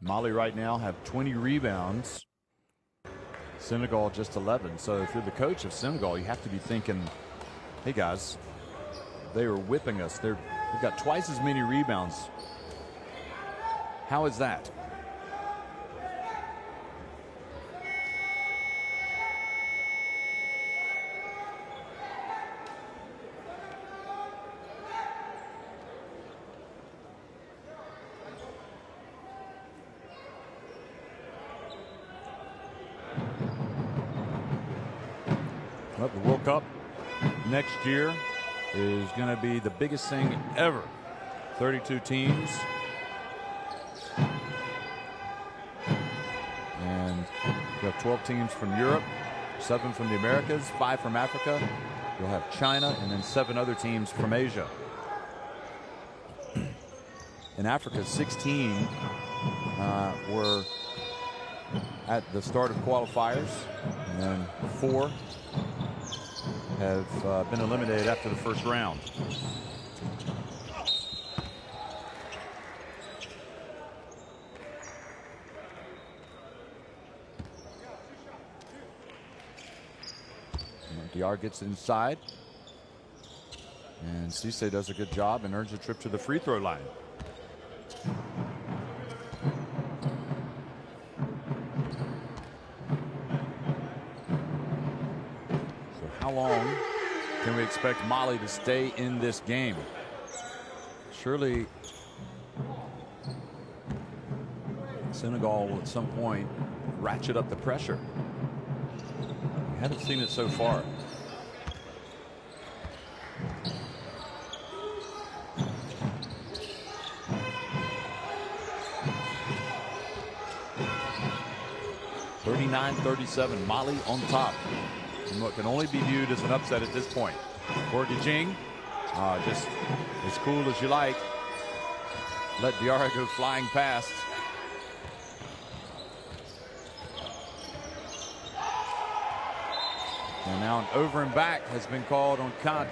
Mali right now have 20 rebounds. Senegal just 11. So if you're the coach of Senegal, you have to be thinking, hey guys, they are whipping us. They've got twice as many rebounds. How is that? Well, the World Cup next year is going to be the biggest thing ever. 32 teams. And you have 12 teams from Europe, 7 from the Americas, 5 from Africa. You'll have China, and then 7 other teams from Asia. In Africa, 16 were at the start of qualifiers, and then 4 have been eliminated after the first round. Diar gets inside, and Cisse does a good job and earns a trip to the free throw line. How long can we expect Mali to stay in this game? Surely Senegal will at some point ratchet up the pressure. We haven't seen it so far. (39-37), Mali on top. And what can only be viewed as an upset at this point. Gorgui Dieng, just as cool as you like. Let Diarra go flying past. And now an over and back has been called on Kant.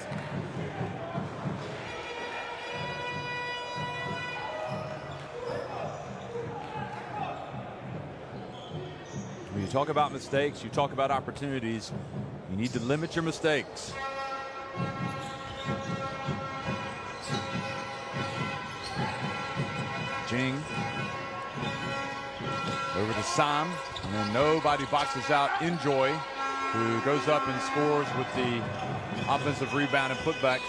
talk about mistakes, you talk about opportunities. You need to limit your mistakes. Jing over to Sam, and then nobody boxes out Enjoy, who goes up and scores with the offensive rebound and putback.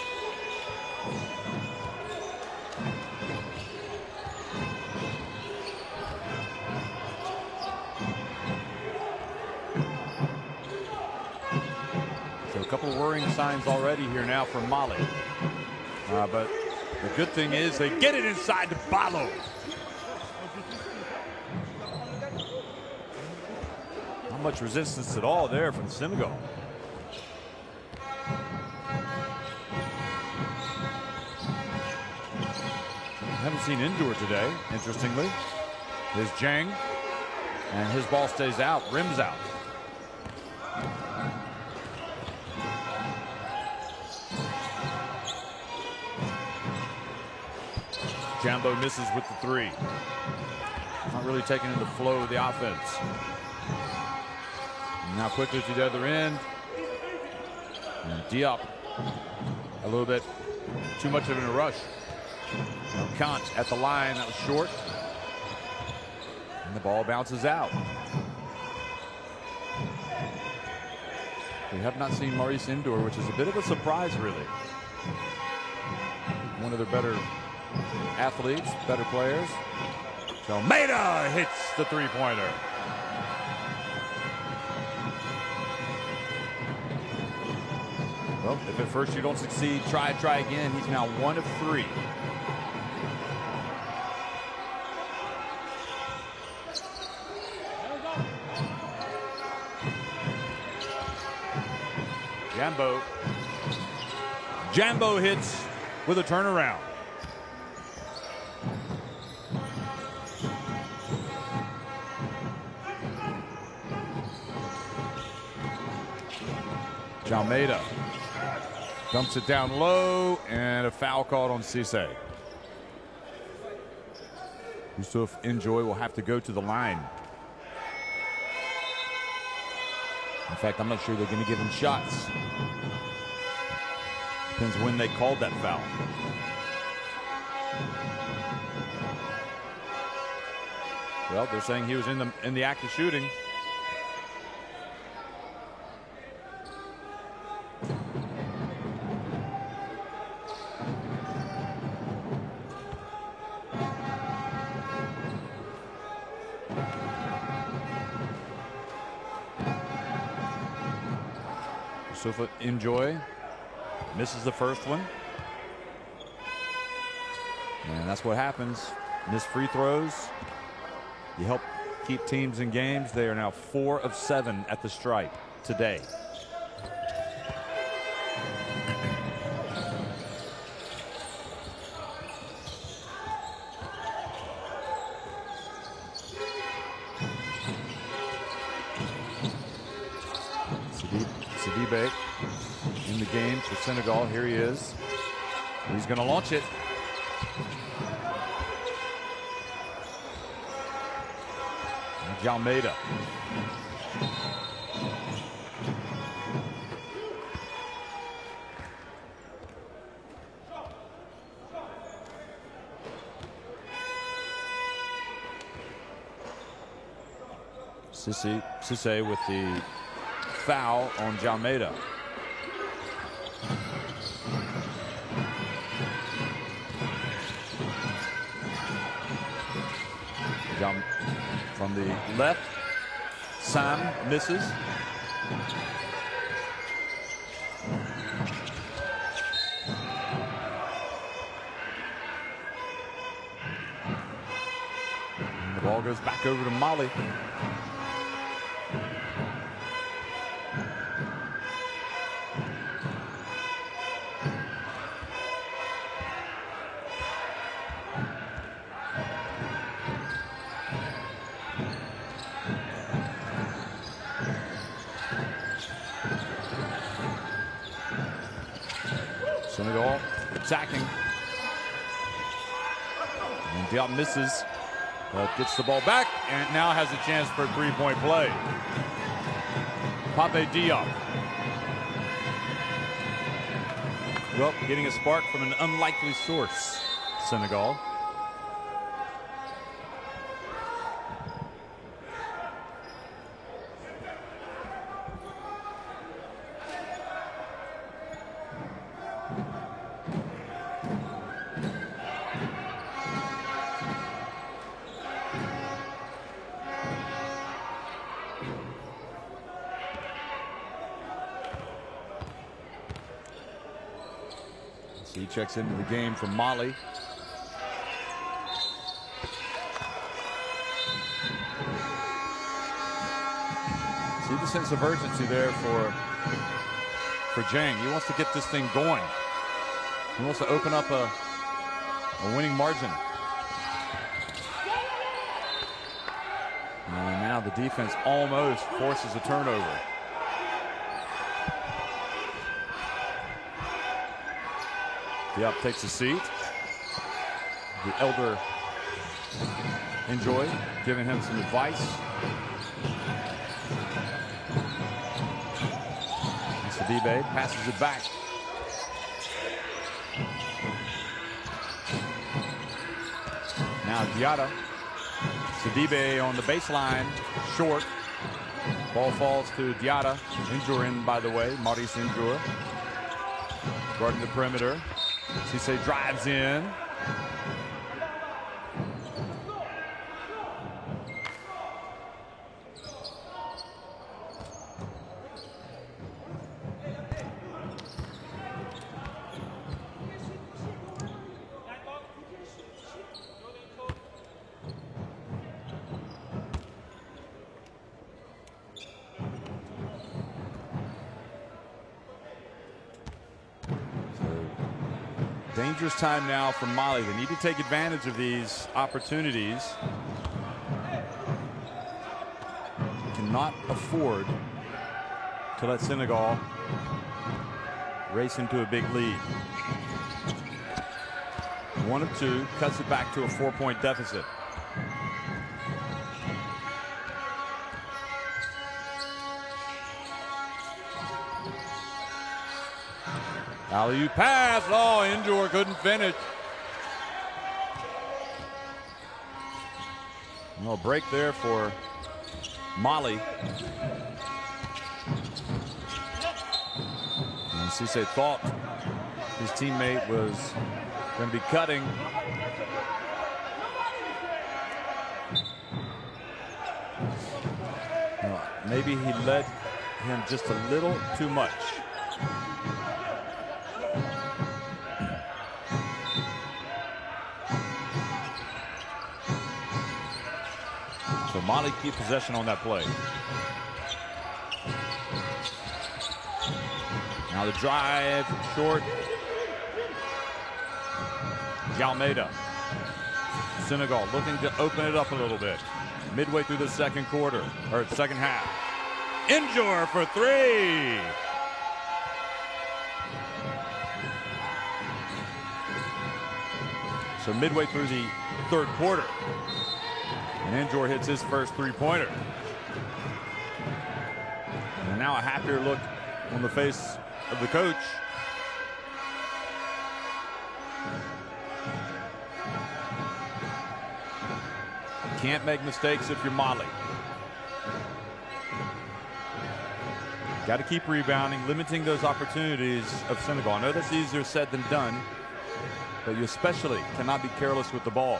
So a couple of worrying signs already here now from Mali. But the good thing is they get it inside to Balo. Not much resistance at all there from Senegal. Haven't seen Indoor today, interestingly. Here's Jang, and his ball stays out, rims out. Jambo misses with the three. Not really taking in the flow of the offense. And now quickly to the other end. And Diop a little bit too much of in a rush. Now Kant at the line, that was short. And the ball bounces out. We have not seen Maurice Indoor, which is a bit of a surprise, really. One of their better athletes, better players. So Almeida hits the three-pointer. Well, if at first you don't succeed, try again. He's now 1 of 3. Jambo hits with a turnaround. Almeida dumps it down low, and a foul called on Cisse. Yusuf Enjoy will have to go to the line. In fact, I'm not sure they're going to give him shots. Depends when they called that foul. Well, they're saying he was in the act of shooting. Yusufa Enjoy misses the first one. And that's what happens. Missed free throws. You help keep teams in games. They are now 4 of 7 at the stripe today. Sidibe in the game for Senegal. Here he is. He's going to launch it. Almeida. Cisse with the foul on Almeida. From the left, Sam misses. And the ball goes back over to Mali. Senegal attacking. And Diop misses. But gets the ball back and now has a chance for a three-point play. Pape Diop. Well, getting a spark from an unlikely source, Senegal. He checks into the game from Mali. See the sense of urgency there for Jang. He wants to get this thing going. He wants to open up a winning margin. And now the defense almost forces a turnover. Diop takes a seat. The elder Enjoy giving him some advice. Sidibe passes it back. Now Diarra. Sidibe on the baseline, short. Ball falls to Diarra. Injure in, by the way, Maurice Injure. Guarding the perimeter. Cisse drives in. Dangerous time now for Mali. They need to take advantage of these opportunities. Cannot afford to let Senegal race into a big lead. 1 of 2, cuts it back to a 4-point deficit. Alley-oop pass. Oh, Injure couldn't finish. No break there for Mali. And Cisse thought his teammate was going to be cutting. No, maybe he led him just a little too much. So Mali keep possession on that play. Now the drive, short. Almeida. Senegal looking to open it up a little bit. Midway through the second quarter, or second half. Injure for 3. So midway through the third quarter. And Injure hits his first 3-pointer. And now a happier look on the face of the coach. Can't make mistakes if you're Mali. Got to keep rebounding, limiting those opportunities of Senegal. I know that's easier said than done, but you especially cannot be careless with the ball.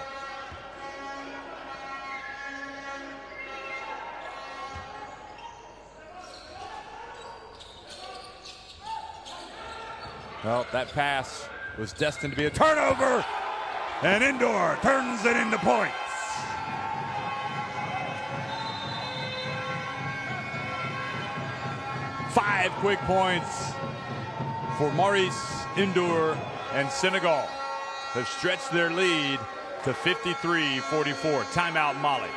Well, that pass was destined to be a turnover, and Injure turns it into points. Five quick points for Maurice Injure, and Senegal have stretched their lead to 53-44. Timeout, Mali.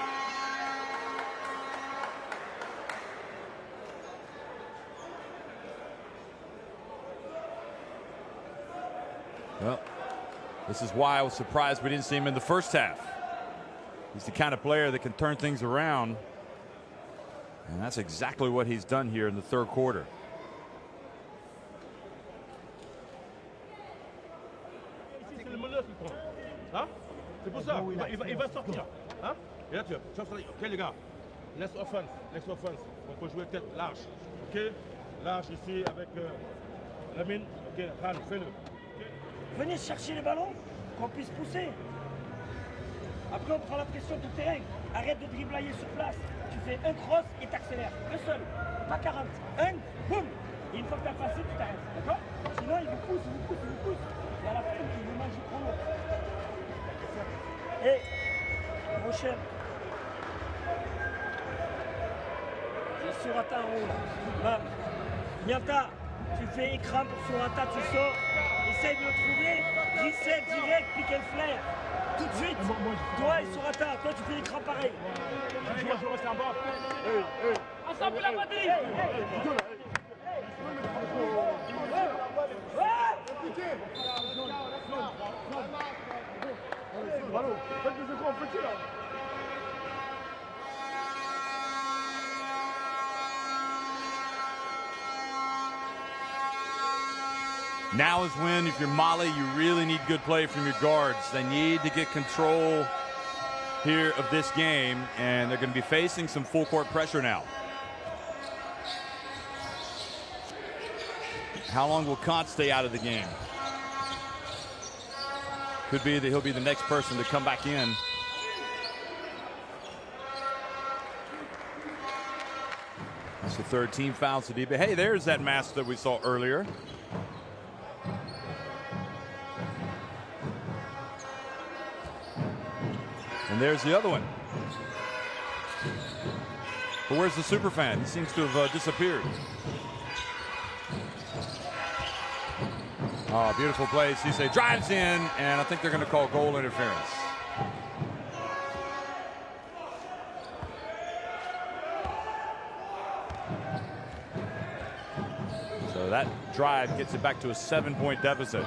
Well, this is why I was surprised we didn't see him in the first half. He's the kind of player that can turn things around. And that's exactly what he's done here in the third quarter. C'est le meneur qui prend. Hein? C'est pour ça. Il va sortir. Hein? Et là, tu vas sortir. Ok, les gars. Laisse offense. On peut jouer tête large. Ok? Large ici avec Lamine. Ok, Han, fais-le. Okay. Venez chercher les ballons, qu'on puisse pousser. Après, on prend la pression du terrain. Arrête de dribbler sur place. Tu fais un cross et t'accélères. Un seul, pas 40. Un, boum. Et une fois que tu as passé, tu t'arrêtes. D'accord? Sinon, il vous pousse. Et à la fin, il vous mange trop lourd. Et, prochaine. C'est Surata en haut là. Bam. Nianta, tu fais écran pour Surata, tu sors. Essaye de le trouver. Reset direct, pick and flare. Tout de suite. Toi et Surata, toi tu fais l'écran pareil. Je reste en bas. Ensemble la batterie. Now is when, if you're Mali, you really need good play from your guards. They need to get control here of this game, and they're going to be facing some full court pressure now. How long will Kant stay out of the game? Could be that he'll be the next person to come back in. That's the third team foul, Sadiba. Hey, there's that mask that we saw earlier. And there's the other one. But where's the super fan? He seems to have disappeared. Oh, beautiful play. Cisse drives in, and I think they're going to call goal interference. So that drive gets it back to a 7-point deficit.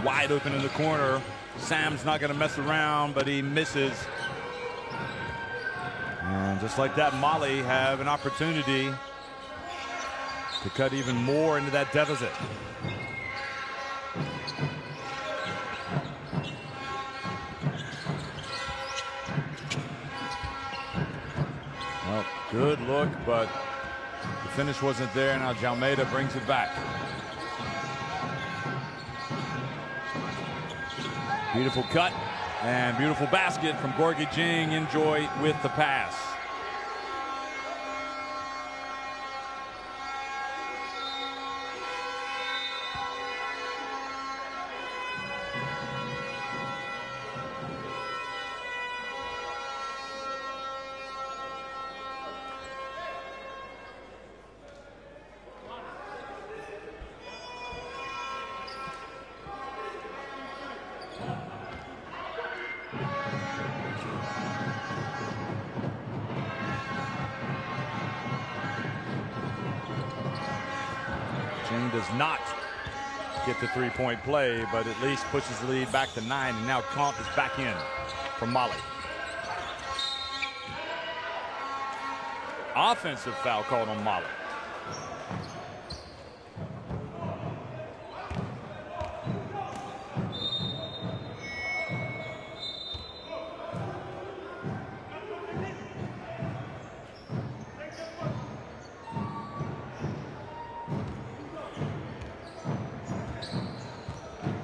Wide open in the corner. Sam's not going to mess around, but he misses. And just like that, Mali have an opportunity to cut even more into that deficit. Well, good look, but the finish wasn't there. Now Jalmeida brings it back. Beautiful cut and beautiful basket from Gorgui Dieng. Enjoy with the pass. Does not get the three-point play, but at least pushes the lead back to 9, and now Comp is back in from Mali. Offensive foul called on Mali.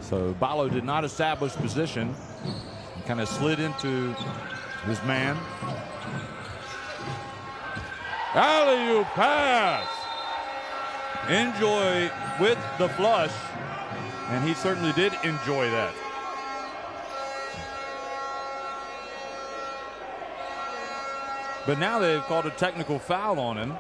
So Ballo did not establish position. He kind of slid into his man. Alley-oop pass. Enjoy with the flush. And he certainly did enjoy that. But now they've called a technical foul on him.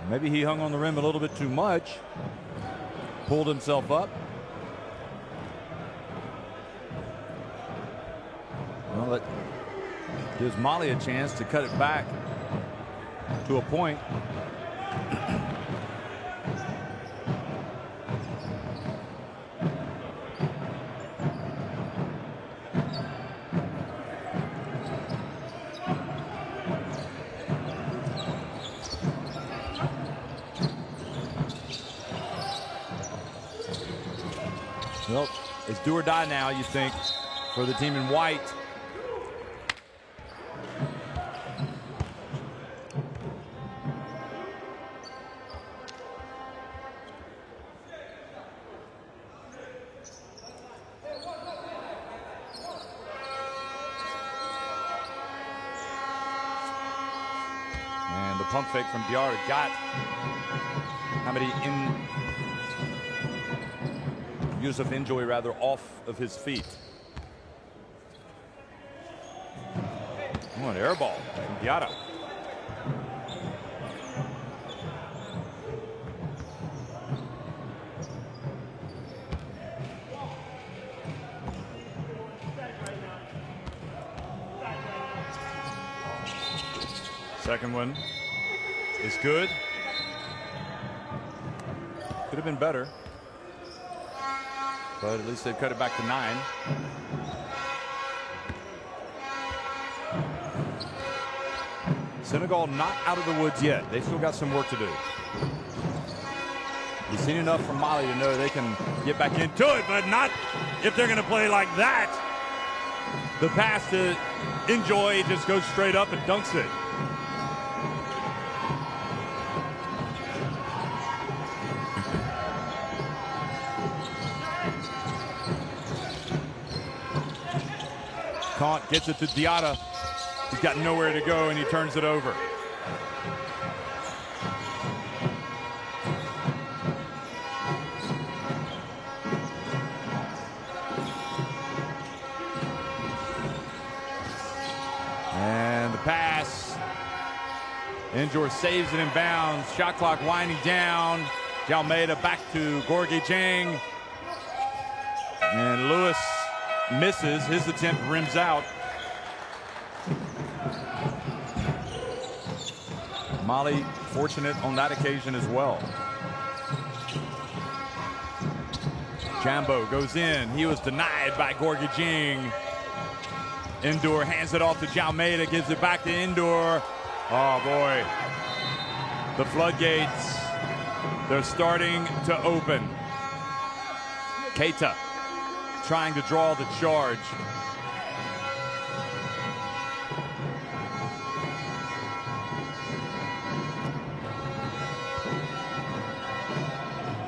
Maybe he hung on the rim a little bit too much. Pulled himself up. Well, that gives Mali a chance to cut it back to a point. Well, it's do or die now, you think, for the team in white. And the pump fake from Diarra got Yusuf Enjoy rather off of his feet. Oh, an air ball from Diarra. Second one is good. Could have been better, but at least they've cut it back to 9. Senegal not out of the woods yet. They still got some work to do. You've seen enough from Mali to know they can get back into it, but not if they're going to play like that. The pass to Enjoy just goes straight up and dunks it. Kant gets it to Diarra. He's got nowhere to go, and he turns it over. And the pass. Enjoy saves it in bounds. Shot clock winding down. Jalmeida back to Gorgui Dieng. And Lewis misses. His attempt rims out. Mali fortunate on that occasion as well. Jambo goes in. He was denied by Gorgui Dieng. Indoor hands it off to Jalmeida, gives it back to Indoor. Oh boy. The floodgates, they're starting to open. Keita trying to draw the charge.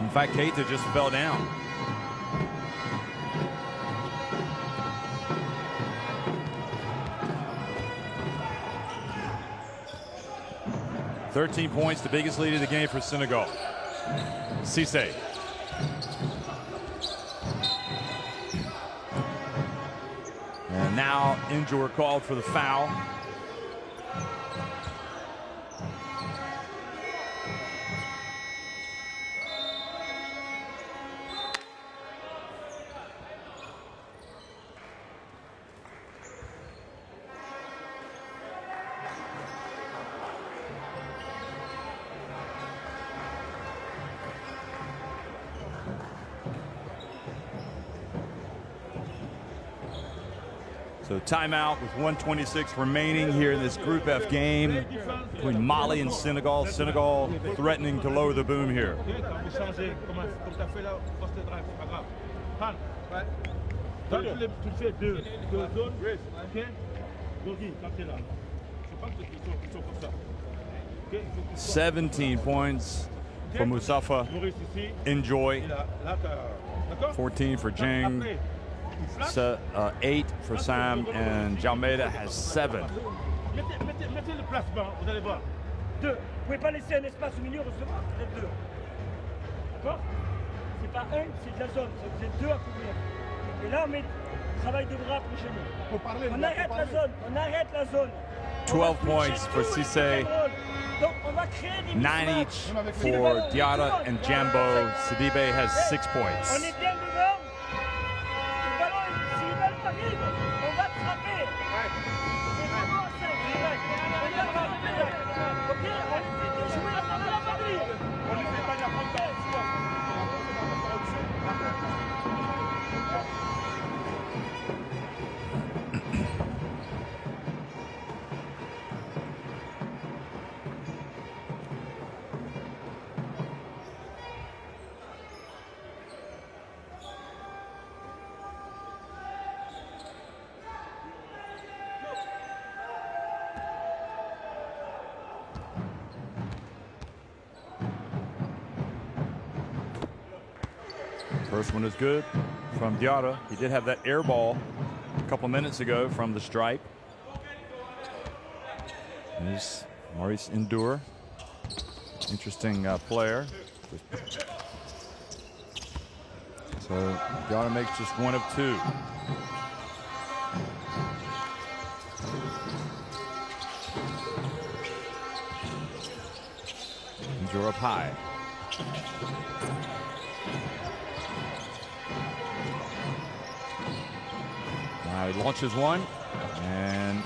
In fact, Keita just fell down. "13 points, the biggest lead of the game for Senegal." Cissé. And now Injure called for the foul. So timeout with 1:26 remaining here in this Group F game between Mali and Senegal. Senegal threatening to lower the boom here. "17 points for Moussafa. Enjoy. 14 for Dieng. 8 for Sam, and Jalmeida has 7. Mettez le placement, vous allez voir. 2. Vous ne pouvez pas laisser un espace au milieu recevoir, vous êtes 2. D'accord? C'est pas 1, c'est de la zone. Vous êtes 2 à couvrir. Et là, on met travail de bras prochainement. On arrête la zone, on arrête la zone. 12 points for Cissé. 9 each for Diarra and Jambo. Sidibe has 6 points. On est bien devant. Le ballon, si le ballon arrive, on va frapper. C'est vraiment ça, on va frapper. Ok? First one is good from Diarra. He did have that air ball a couple minutes ago from the stripe. There's Maurice Ndour. Interesting player. So Diarra makes just one of two. Ndour up high. Now he launches one, and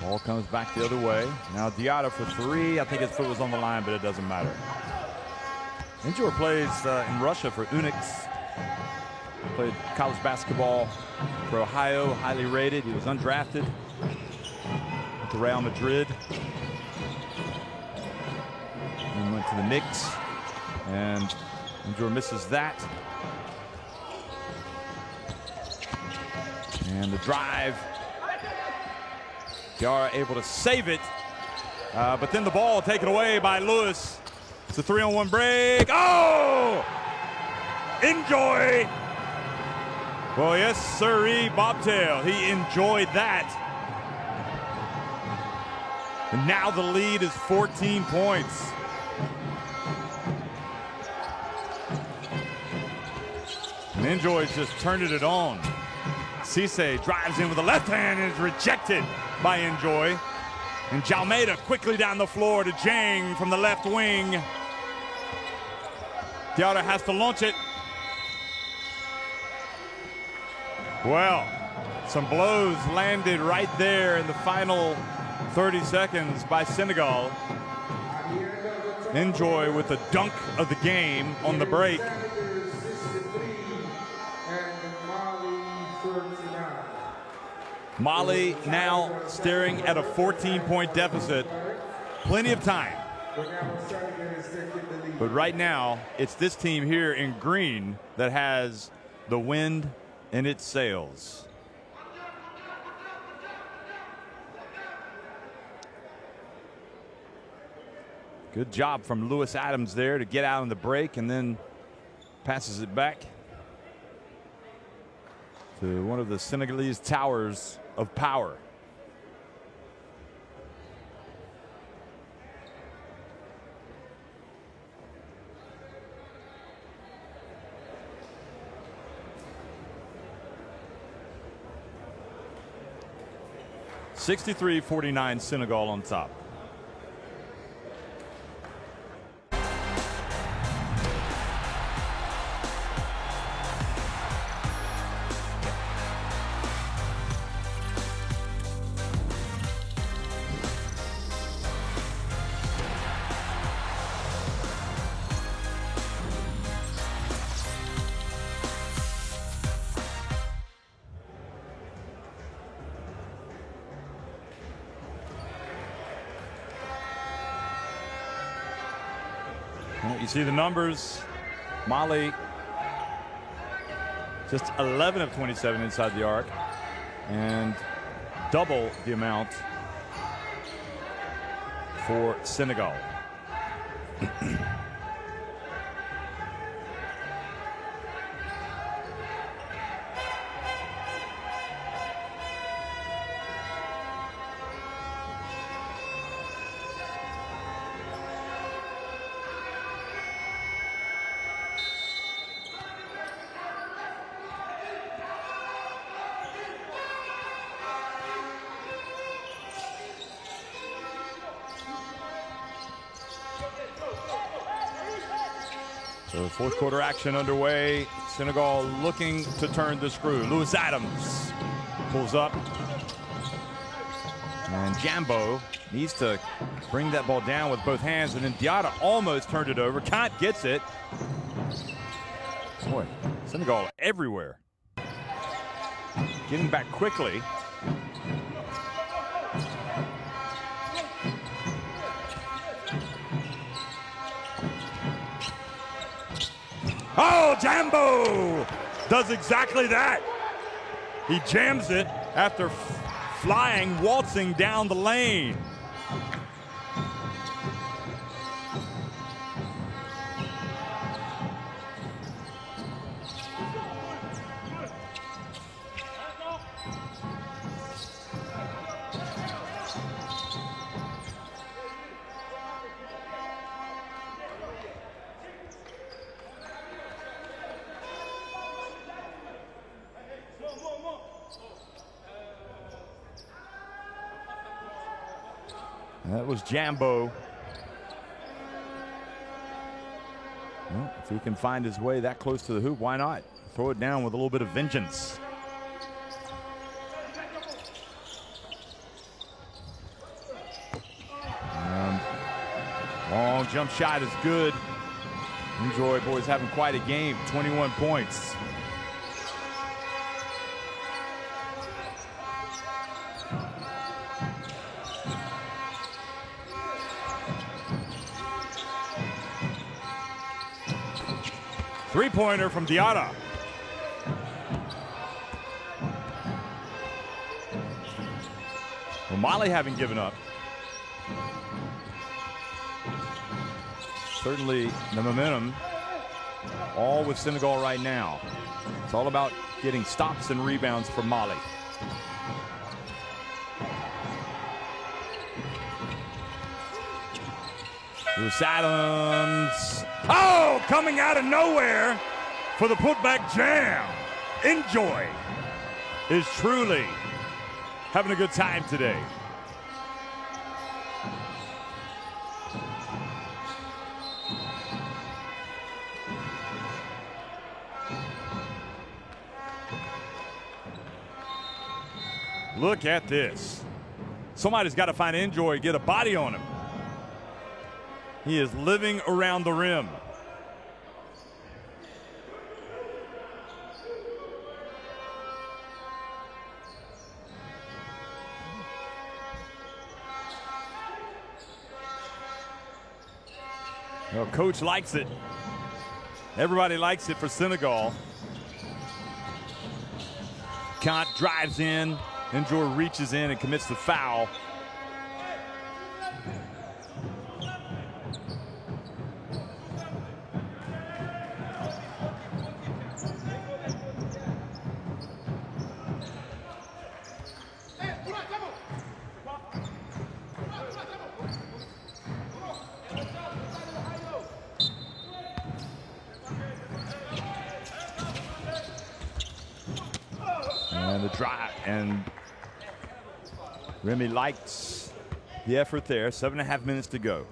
ball comes back the other way. Now Diarra for three. I think his foot was on the line, but it doesn't matter. Ndour plays in Russia for Unix. Played college basketball for Ohio, highly rated. He was undrafted to Real Madrid. And went to the Knicks, and Ndour misses that. And the drive. Diarra able to save it, but then the ball taken away by Lewis. It's a 3-on-1 break. Oh! Enjoy! Well, yes, sirree, bobtail. He enjoyed that. And now the lead is 14 points. And Enjoy's just turning it on. Cisse drives in with the left hand and is rejected by Enjoy. And Jalmeida quickly down the floor to Jang from the left wing. Diarra has to launch it. Well, some blows landed right there in the final 30 seconds by Senegal. Enjoy with the dunk of the game on the break. Mali now staring at a 14-point deficit. Plenty of time. But right now, it's this team here in green that has the wind in its sails. Good job from Lewis Adams there to get out on the break, and then passes it back to one of the Senegalese towers of power. (63-49) Senegal on top. You see the numbers. Mali just 11 of 27 inside the arc, and double the amount for Senegal. So fourth quarter action underway. Senegal looking to turn the screw. Lewis Adams pulls up. And Jambo needs to bring that ball down with both hands. And then Diarra almost turned it over. Kant gets it. Boy, Senegal everywhere. Getting back quickly. Oh, Jambo does exactly that. He jams it after flying, waltzing down the lane. That was Jambo. Well, if he can find his way that close to the hoop, why not? Throw it down with a little bit of vengeance. And long jump shot is good. Enjoy boys having quite a game. 21 points. Three-pointer from Diarra. Well, Mali haven't given up. Certainly the momentum all with Senegal right now. It's all about getting stops and rebounds from Mali. Bruce Adams. Oh, coming out of nowhere for the putback jam. Enjoy is truly having a good time today. Look at this. Somebody's got to find Enjoy, get a body on him. He is living around the rim. Well, coach likes it. Everybody likes it for Senegal. Kant drives in. Enjoy reaches in and commits the foul. And the drive, and Remy likes the effort there. 7.5 minutes to go.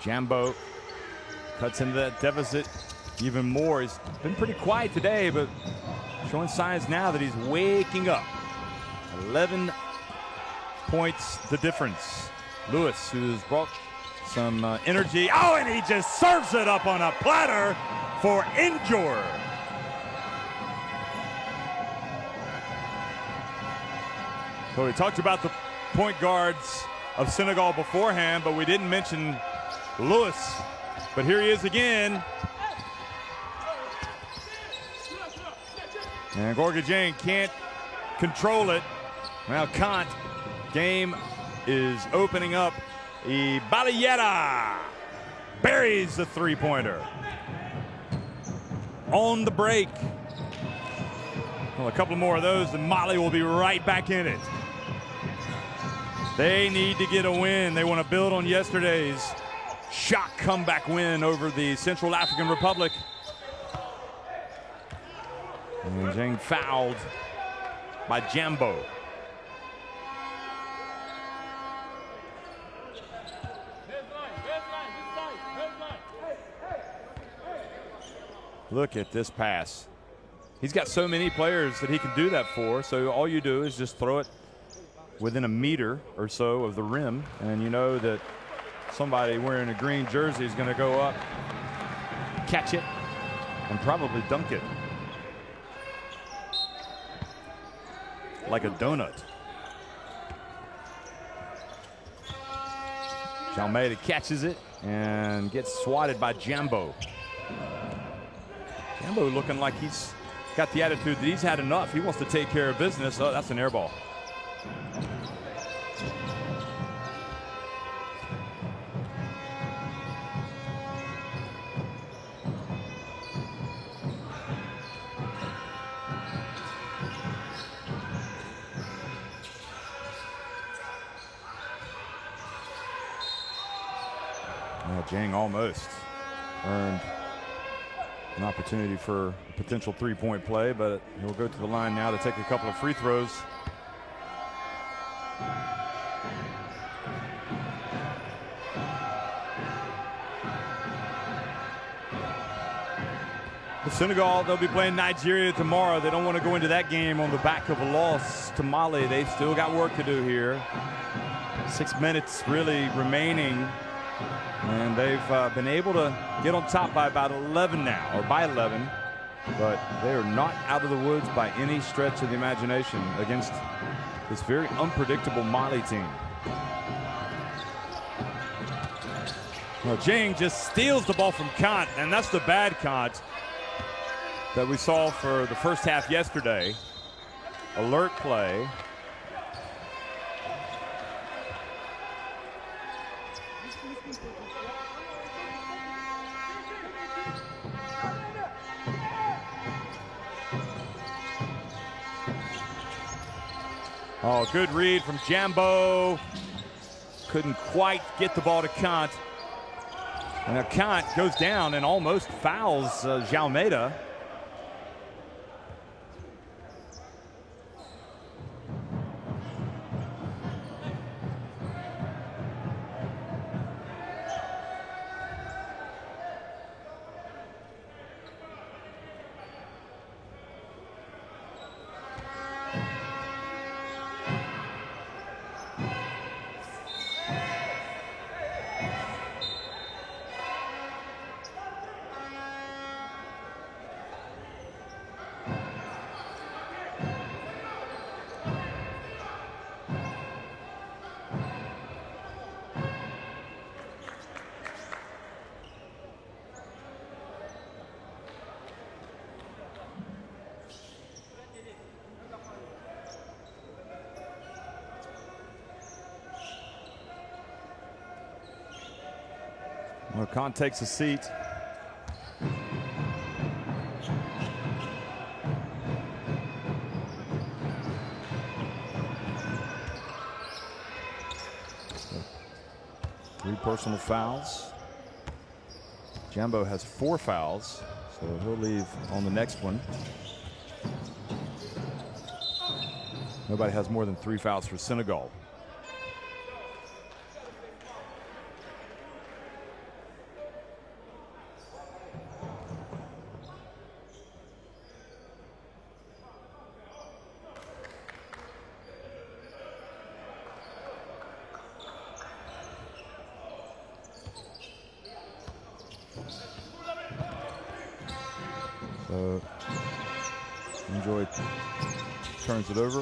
Jambo cuts into that deficit even more. He's been pretty quiet today, but showing signs now that he's waking up. 11 points the difference. Lewis, who's brought some energy. Oh, and he just serves it up on a platter for Injure. So we talked about the point guards of Senegal beforehand, but we didn't mention Lewis, but here he is again. And Gorgui Dieng can't control it. Now Kant, game is opening up. Ibaliyeta buries the three-pointer. On the break. Well, a couple more of those and Mali will be right back in it. They need to get a win. They want to build on yesterday's shock comeback win over the Central African Republic. And Dieng fouled by Jambo. Look at this pass. He's got so many players that he can do that for, so all you do is just throw it within a meter or so of the rim, and you know that somebody wearing a green jersey is going to go up, catch it, and probably dunk it. Like a donut. Almeida catches it and gets swatted by Jambo. Jambo looking like he's got the attitude that he's had enough. He wants to take care of business. Oh, that's an air ball. Yeah, Jang almost earned an opportunity for a potential three-point play, but he'll go to the line now to take a couple of free throws. Senegal, they'll be playing Nigeria tomorrow. They don't want to go into that game on the back of a loss to Mali. They've still got work to do here. 6 minutes really remaining, and they've been able to get on top by about 11 now, or by 11, but they are not out of the woods by any stretch of the imagination against this very unpredictable Mali team. Well, Jing just steals the ball from Kant, and that's the bad Kant that we saw for the first half yesterday. Alert play. Oh, good read from Jambo. Couldn't quite get the ball to Kant. And now Kant goes down and almost fouls Jalmeida. Well, Khan takes a seat. Three personal fouls. Jambo has 4 fouls, so he'll leave on the next one. Nobody has more than 3 fouls for Senegal. Enjoy turns it over.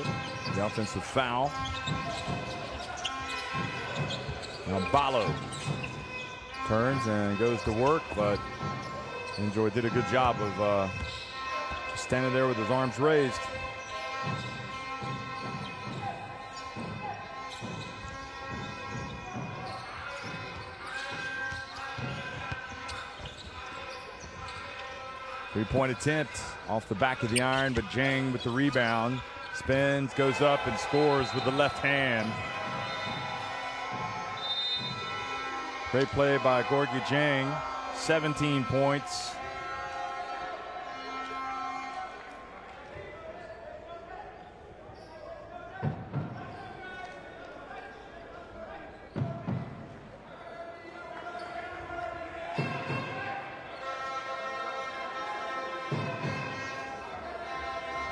The offensive foul. Now Balo turns and goes to work, but Enjoy did a good job of just standing there with his arms raised. Three-point attempt off the back of the iron, but Jang with the rebound. Spins, goes up, and scores with the left hand. Great play by Gorgui Jang. 17 points.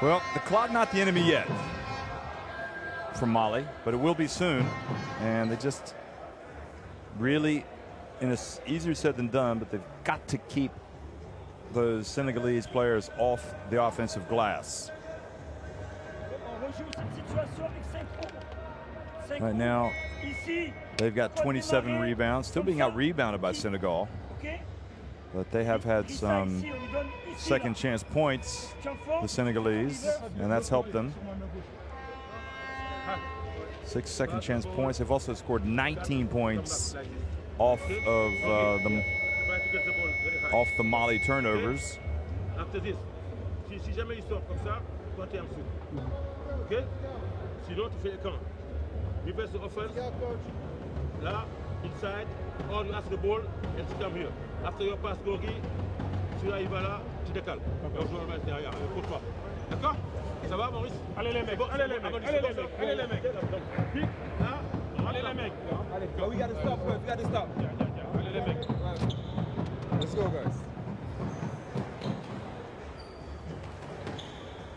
Well, the clock not the enemy yet from Mali, but it will be soon. And they just really, and it's easier said than done, but they've got to keep those Senegalese players off the offensive glass. Right now, they've got 27 rebounds, still being out-rebounded by Senegal. But they have had some second chance points, the Senegalese, and that's helped them. 6 second chance points. They've also scored 19 points off of the Mali turnovers. After this, si jamais ils sortent comme ça, toi t'es en dessous. Ok? Sinon tu fais les camps. Reverse the offense. Là, inside, or you ask the ball and tu come here. After your pass, Gorgui, tu arrives là, tu décales. Et on joue le match derrière, pour toi. D'accord? Ça va, Maurice? Allez les mecs, allez les mecs, allez les mecs, allez les mecs. Pique, là, Allez les mecs. But we got to stop first. We got to stop. Allez les mecs. Let's go, guys.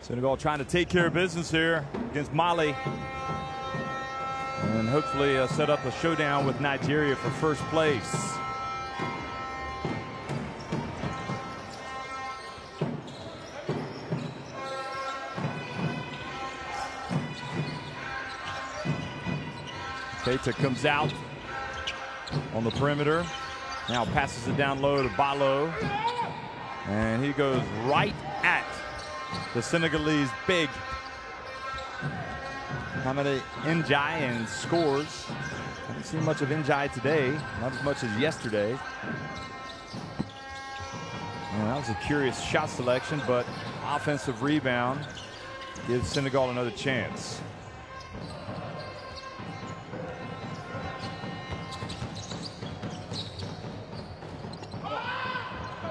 Senegal trying to take care of business here against Mali. And hopefully set up a showdown with Nigeria for first place. Keita comes out on the perimeter. Now passes it down low to Balo. And he goes right at the Senegalese big Hamadi Njai and scores. Haven't seen much of Njai today, not as much as yesterday. And that was a curious shot selection, but offensive rebound gives Senegal another chance.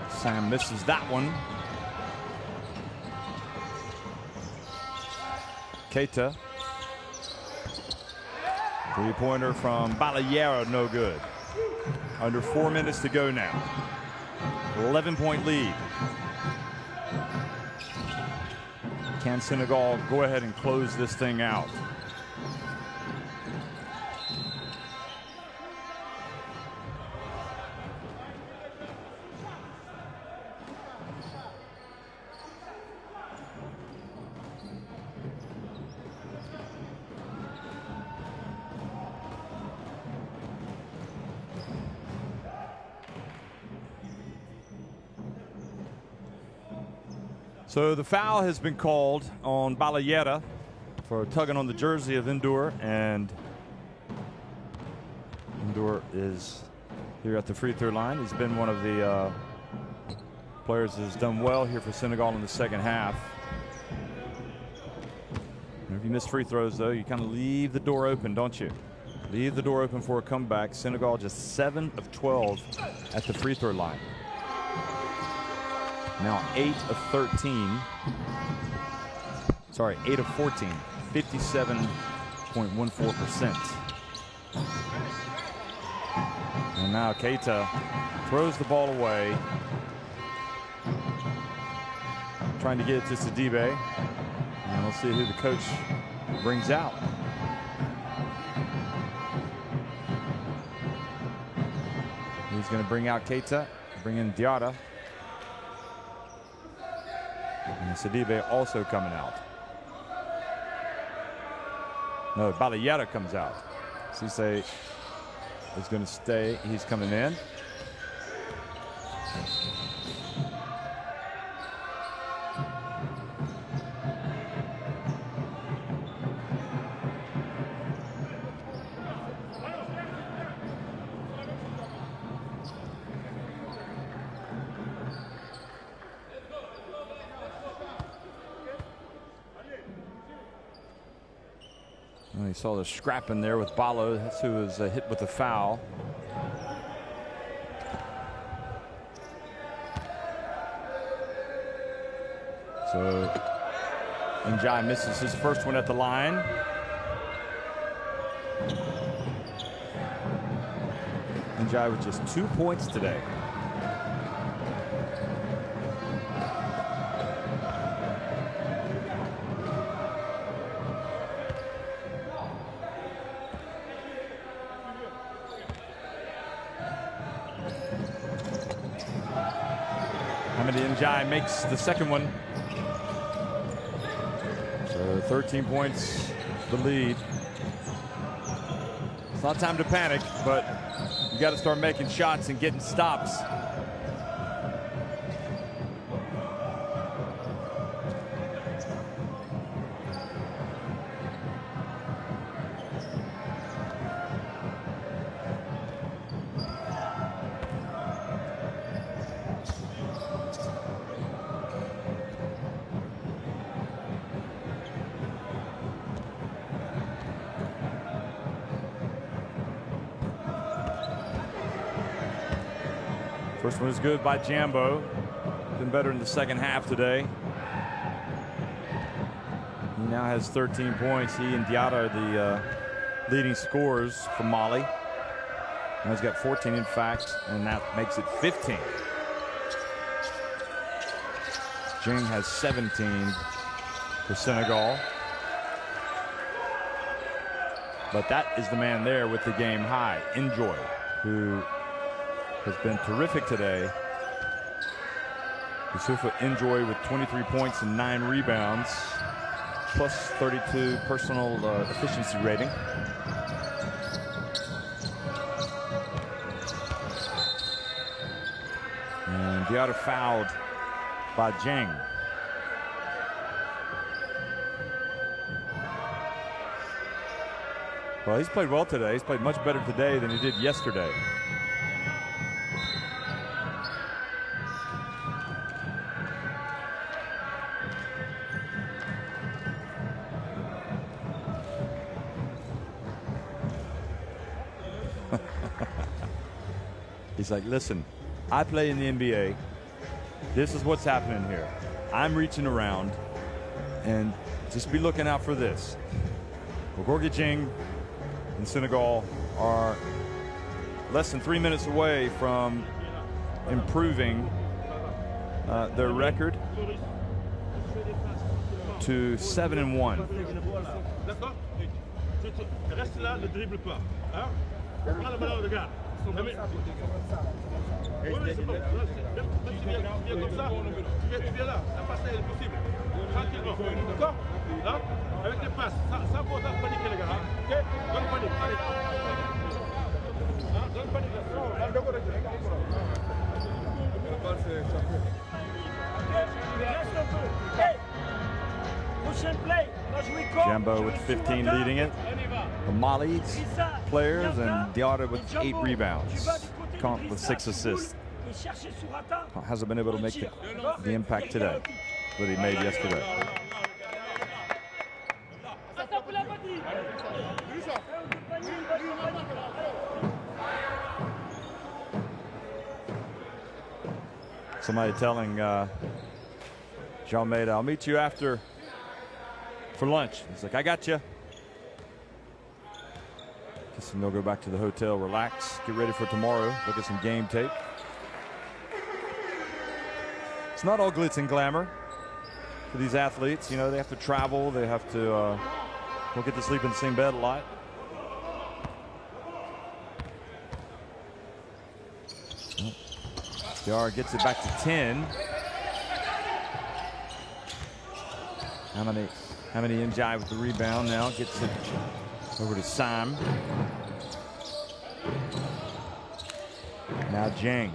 Sam misses that one. Keita. Three-pointer from Balayera, no good. Under 4 minutes to go now. 11-point lead. Can Senegal go ahead and close this thing out? So the foul has been called on Balayera for tugging on the jersey of Ndour, and Ndour is here at the free throw line. He's been one of the players that has done well here for Senegal in the second half. And if you miss free throws, though, you kind of leave the door open, don't you? Leave the door open for a comeback. Senegal just 7 of 12 at the free throw line. Now 8 of 13. Sorry, 8 of 14. 57.14%. And now Keita throws the ball away. Trying to get it to Sidibe. And we'll see who the coach brings out. He's going to bring out Keita, bring in Diarra. And Sidibe also coming out. No, Balayera comes out. Cisse is going to stay. He's coming in. Well, you saw the scrapping there with Balo. That's who was hit with the foul. So Njai misses his first one at the line. Njai with just 2 points today. Njai makes the second one. So 13 points, the lead. It's not time to panic, but you got to start making shots and getting stops. First one is good by Jambo. Been better in the second half today. He now has 13 points. He and Diarra are the leading scorers for Mali. Now he's got 14, in fact, and that makes it 15. Jing has 17 for Senegal. But that is the man there with the game high, Enjoy, who has been terrific today. Yusufa Enjoy with 23 points and 9 rebounds, plus 32 personal efficiency rating. And Diarra fouled by Jing. Well, he's played well today. He's played much better today than he did yesterday. He's like, listen, I play in the NBA. This is what's happening here. I'm reaching around, and just be looking out for this. Gorgui Dieng and Senegal are less than 3 minutes away from improving their record to 7-1. D'accord? Reste là, ne dribble pas. Hein? Prends le ballon, regarde. Oui, c'est bon. Même si tu viens comme ça, tu viens là. La passe est possible. Tranquillement. D'accord? Là, avec les passes, sans faut paniquer, les gars. Ok? Donne panique. Allez. Donne panique. Là, d'accord. Jambo with 15 leading it. The Mali's players, and Diarra with 8 rebounds. Kant with 6 assists. Hasn't been able to make the impact today that he made yesterday. Somebody telling Jalmeida, I'll meet you after for lunch. He's like, I got you. Guess they'll go back to the hotel, relax, get ready for tomorrow, look at some game tape. It's not all glitz and glamour for these athletes. You know, they have to travel, they have to don't get to sleep in the same bed a lot. Diarra gets it back to 10. How many Njai with the rebound now? Gets it over to Sam. Now Dieng.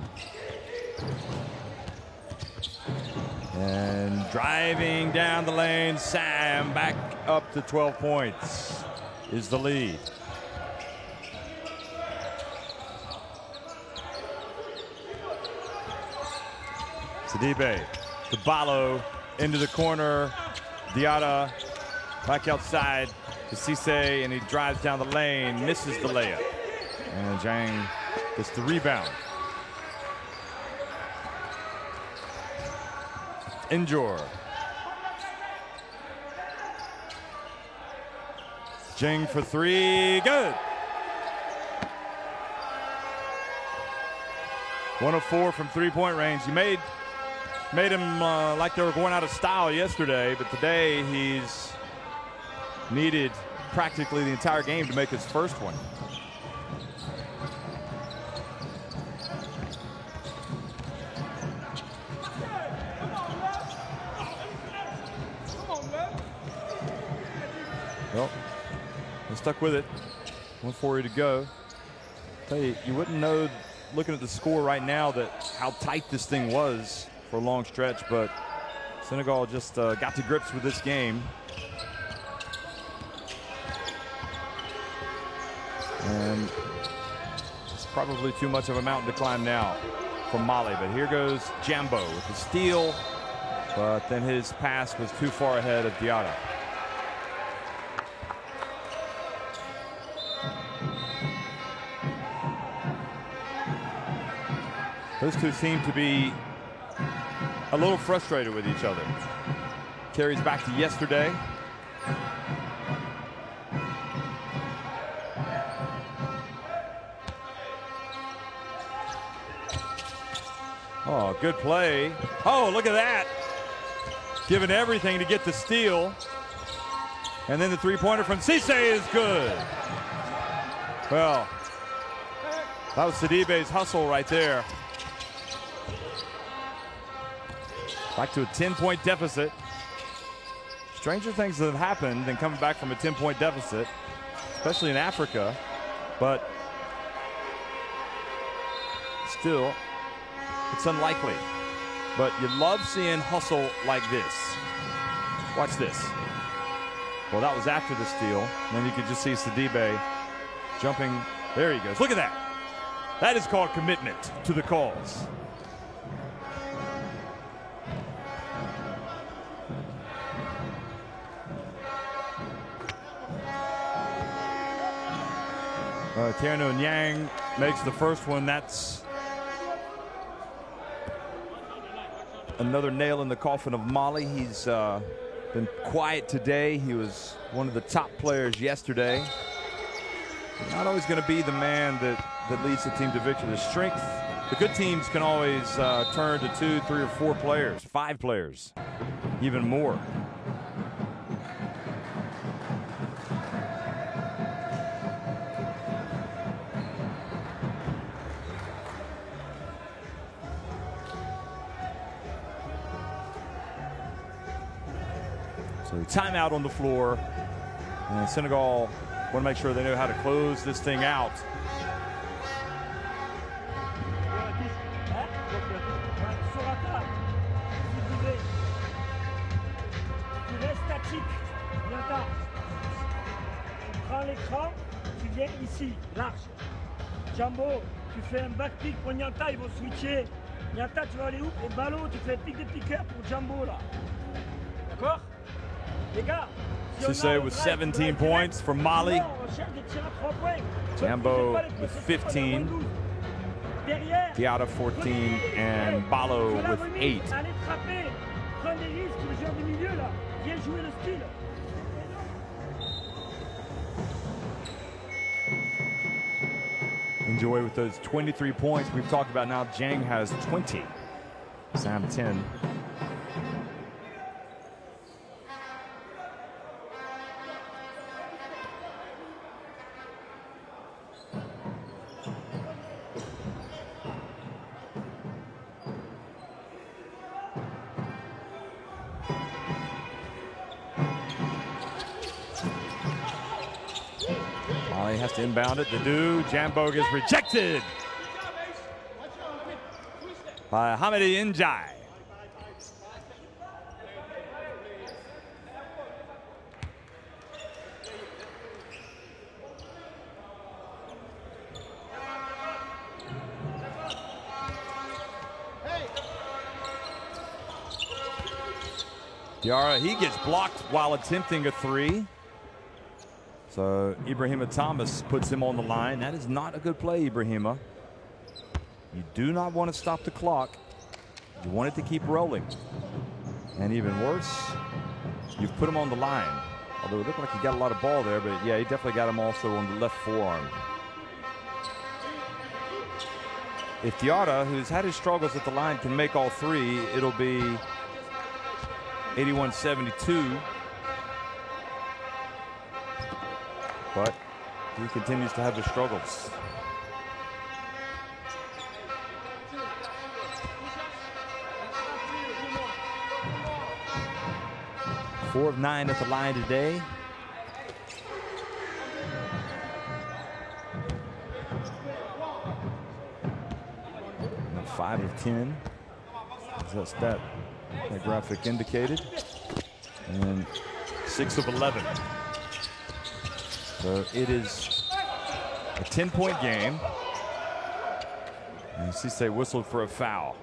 And driving down the lane, Sam back up to 12 points is the lead. Sidibe to Balo into the corner. Diarra back outside to Cisse, and he drives down the lane, misses the layup. And Dieng gets the rebound. Injure. Dieng for 3, good. 104 from 3-point range. He made him like they were going out of style yesterday, but today he's needed practically the entire game to make his first one. Well, they're stuck with it. 1:40 to go. Tell you, you wouldn't know looking at the score right now that how tight this thing was for a long stretch, but Senegal just got to grips with this game. And it's probably too much of a mountain to climb now from Mali, but here goes Jambo with the steal, but then his pass was too far ahead of Diarra. Those two seem to be a little frustrated with each other. Carries back to yesterday. Oh, good play. Oh, look at that. Giving everything to get the steal. And then the three-pointer from Cisse is good. Well, that was Sidibe's hustle right there. Back to a 10-point deficit. Stranger things have happened than coming back from a 10-point deficit, especially in Africa. But still, it's unlikely. But you love seeing hustle like this. Watch this. Well, that was after the steal. And then you could just see Sidibe jumping. There he goes. Look at that. That is called commitment to the cause. Tierno Nyang makes the first one. That's another nail in the coffin of Mali. He's been quiet today. He was one of the top players yesterday. Not always going to be the man that leads the team to victory. The strength, the good teams can always turn to 2, 3, or 4 players, 5 players, even more. So timeout on the floor. And Senegal want to make sure they know how to close this thing out. Tu restes statique. Nyata. Tu prends l'écran, tu viens ici, large. Jambo, tu fais un back pick pour Nyata, ils vont switcher. Nyata, tu vas aller où? Et Ballot, tu fais un pick de piqueur pour Jambo là. D'accord? Les gars. Cisse with 17 points for Mali. Jambo with 15. Diarra 14 and Balo with 8. Enjoy with those 23 points we've talked about now. Jang has 20. Sam 10. Mali has to inbound it. Dadu. Jambo gets rejected by Hamidi Njai. Diarra, he gets blocked while attempting a 3. So Ibrahima Thomas puts him on the line. That is not a good play, Ibrahima. You do not want to stop the clock. You want it to keep rolling. And even worse, you've put him on the line. Although it looked like he got a lot of ball there, but yeah, he definitely got him also on the left forearm. If Diarra, who's had his struggles at the line, can make all 3, it'll be 81-72. But he continues to have his struggles. Four of 9 at the line today. And 5 of 10. As that graphic indicated. And 6 of 11. So it is a 10-point game. And Cisse whistled for a foul.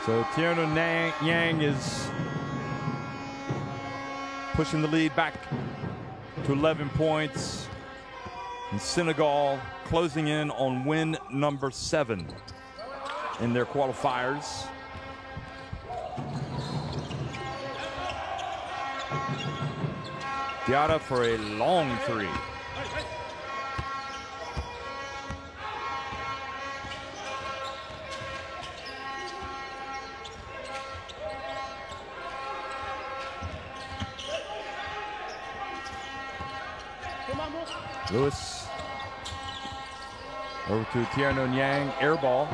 So Tierno Yang is pushing the lead back to 11 points. And Senegal closing in on win number 7 in their qualifiers. Diarra for a long 3. Lewis over to Tierno Yang, air ball.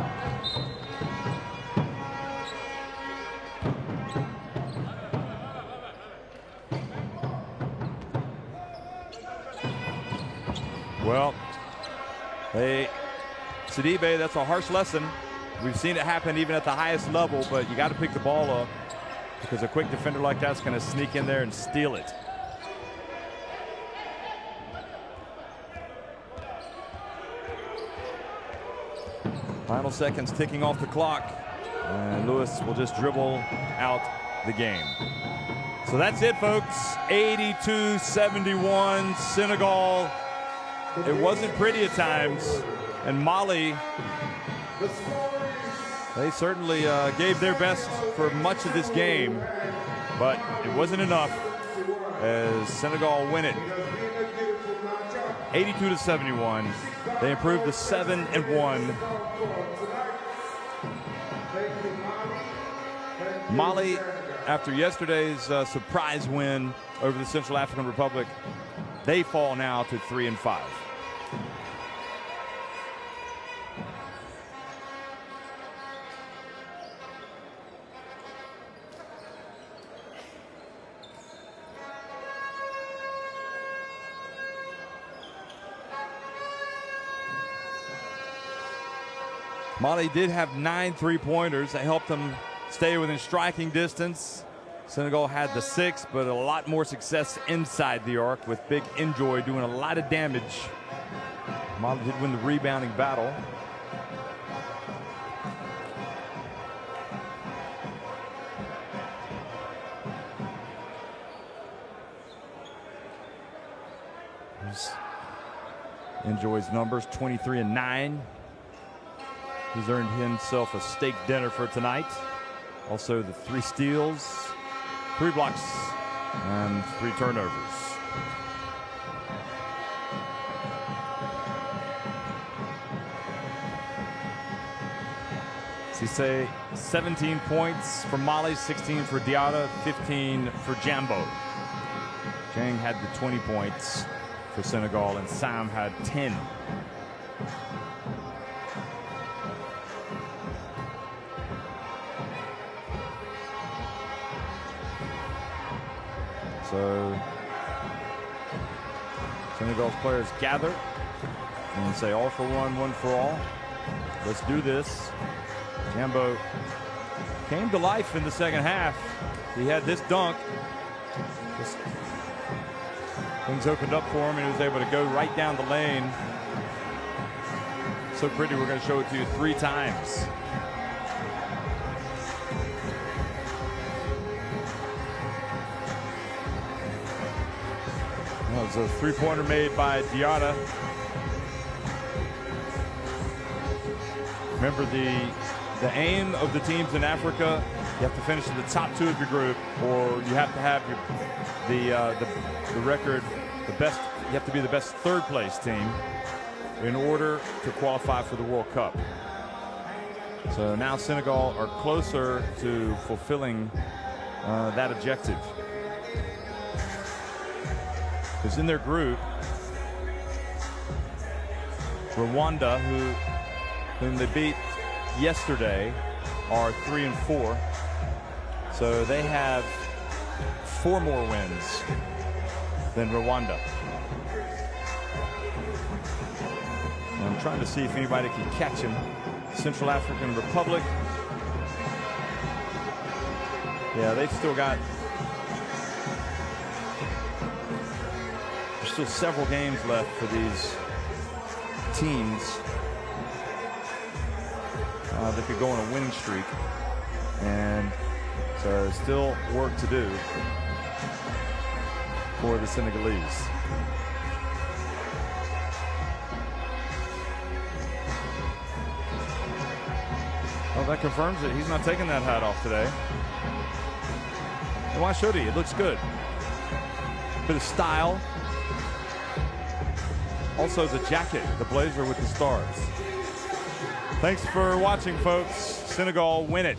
Well, hey, Sidibe, that's a harsh lesson. We've seen it happen even at the highest level, but you got to pick the ball up because a quick defender like that's going to sneak in there and steal it. Final seconds ticking off the clock, and Lewis will just dribble out the game. So that's it, folks. 82-71, Senegal. It wasn't pretty at times, and Mali, they certainly gave their best for much of this game, but it wasn't enough as Senegal win it 82-71. They improved to 7-1. Mali, after yesterday's surprise win over the Central African Republic, they fall now to 3-5. Mali did have 9 3-pointers that helped them stay within striking distance. Senegal had the 6, but a lot more success inside the arc with Big Enjoy doing a lot of damage. Mali did win the rebounding battle. Here's Enjoy's numbers, 23 and 9. He's earned himself a steak dinner for tonight. Also the 3 steals, 3 blocks, and 3 turnovers. Cisse, 17 points for Mali, 16 for Diarra, 15 for Jambo. Jang had the 20 points for Senegal, and Sam had 10. So Senegal's players gather and say all for one, one for all. Let's do this. Jambo came to life in the second half. He had this dunk. Things opened up for him and he was able to go right down the lane. So pretty, we're going to show it to you 3 times. That was a 3-pointer made by Diarra. Remember, the aim of the teams in Africa, you have to finish in the top 2 of your group, or you have to have the record, the best. You have to be the best 3rd place team in order to qualify for the World Cup. So now Senegal are closer to fulfilling that objective. Because in their group, Rwanda, whom they beat yesterday, are 3 and 4. So they have 4 more wins than Rwanda. And I'm trying to see if anybody can catch him. Central African Republic. Yeah, they've still got. There's still several games left for these teams. They could go on a winning streak. And so there's still work to do for the Senegalese. Well, that confirms it. He's not taking that hat off today. And why should he? It looks good. Bit of style. Also the jacket, the blazer with the stars. Thanks for watching, folks. Senegal win it.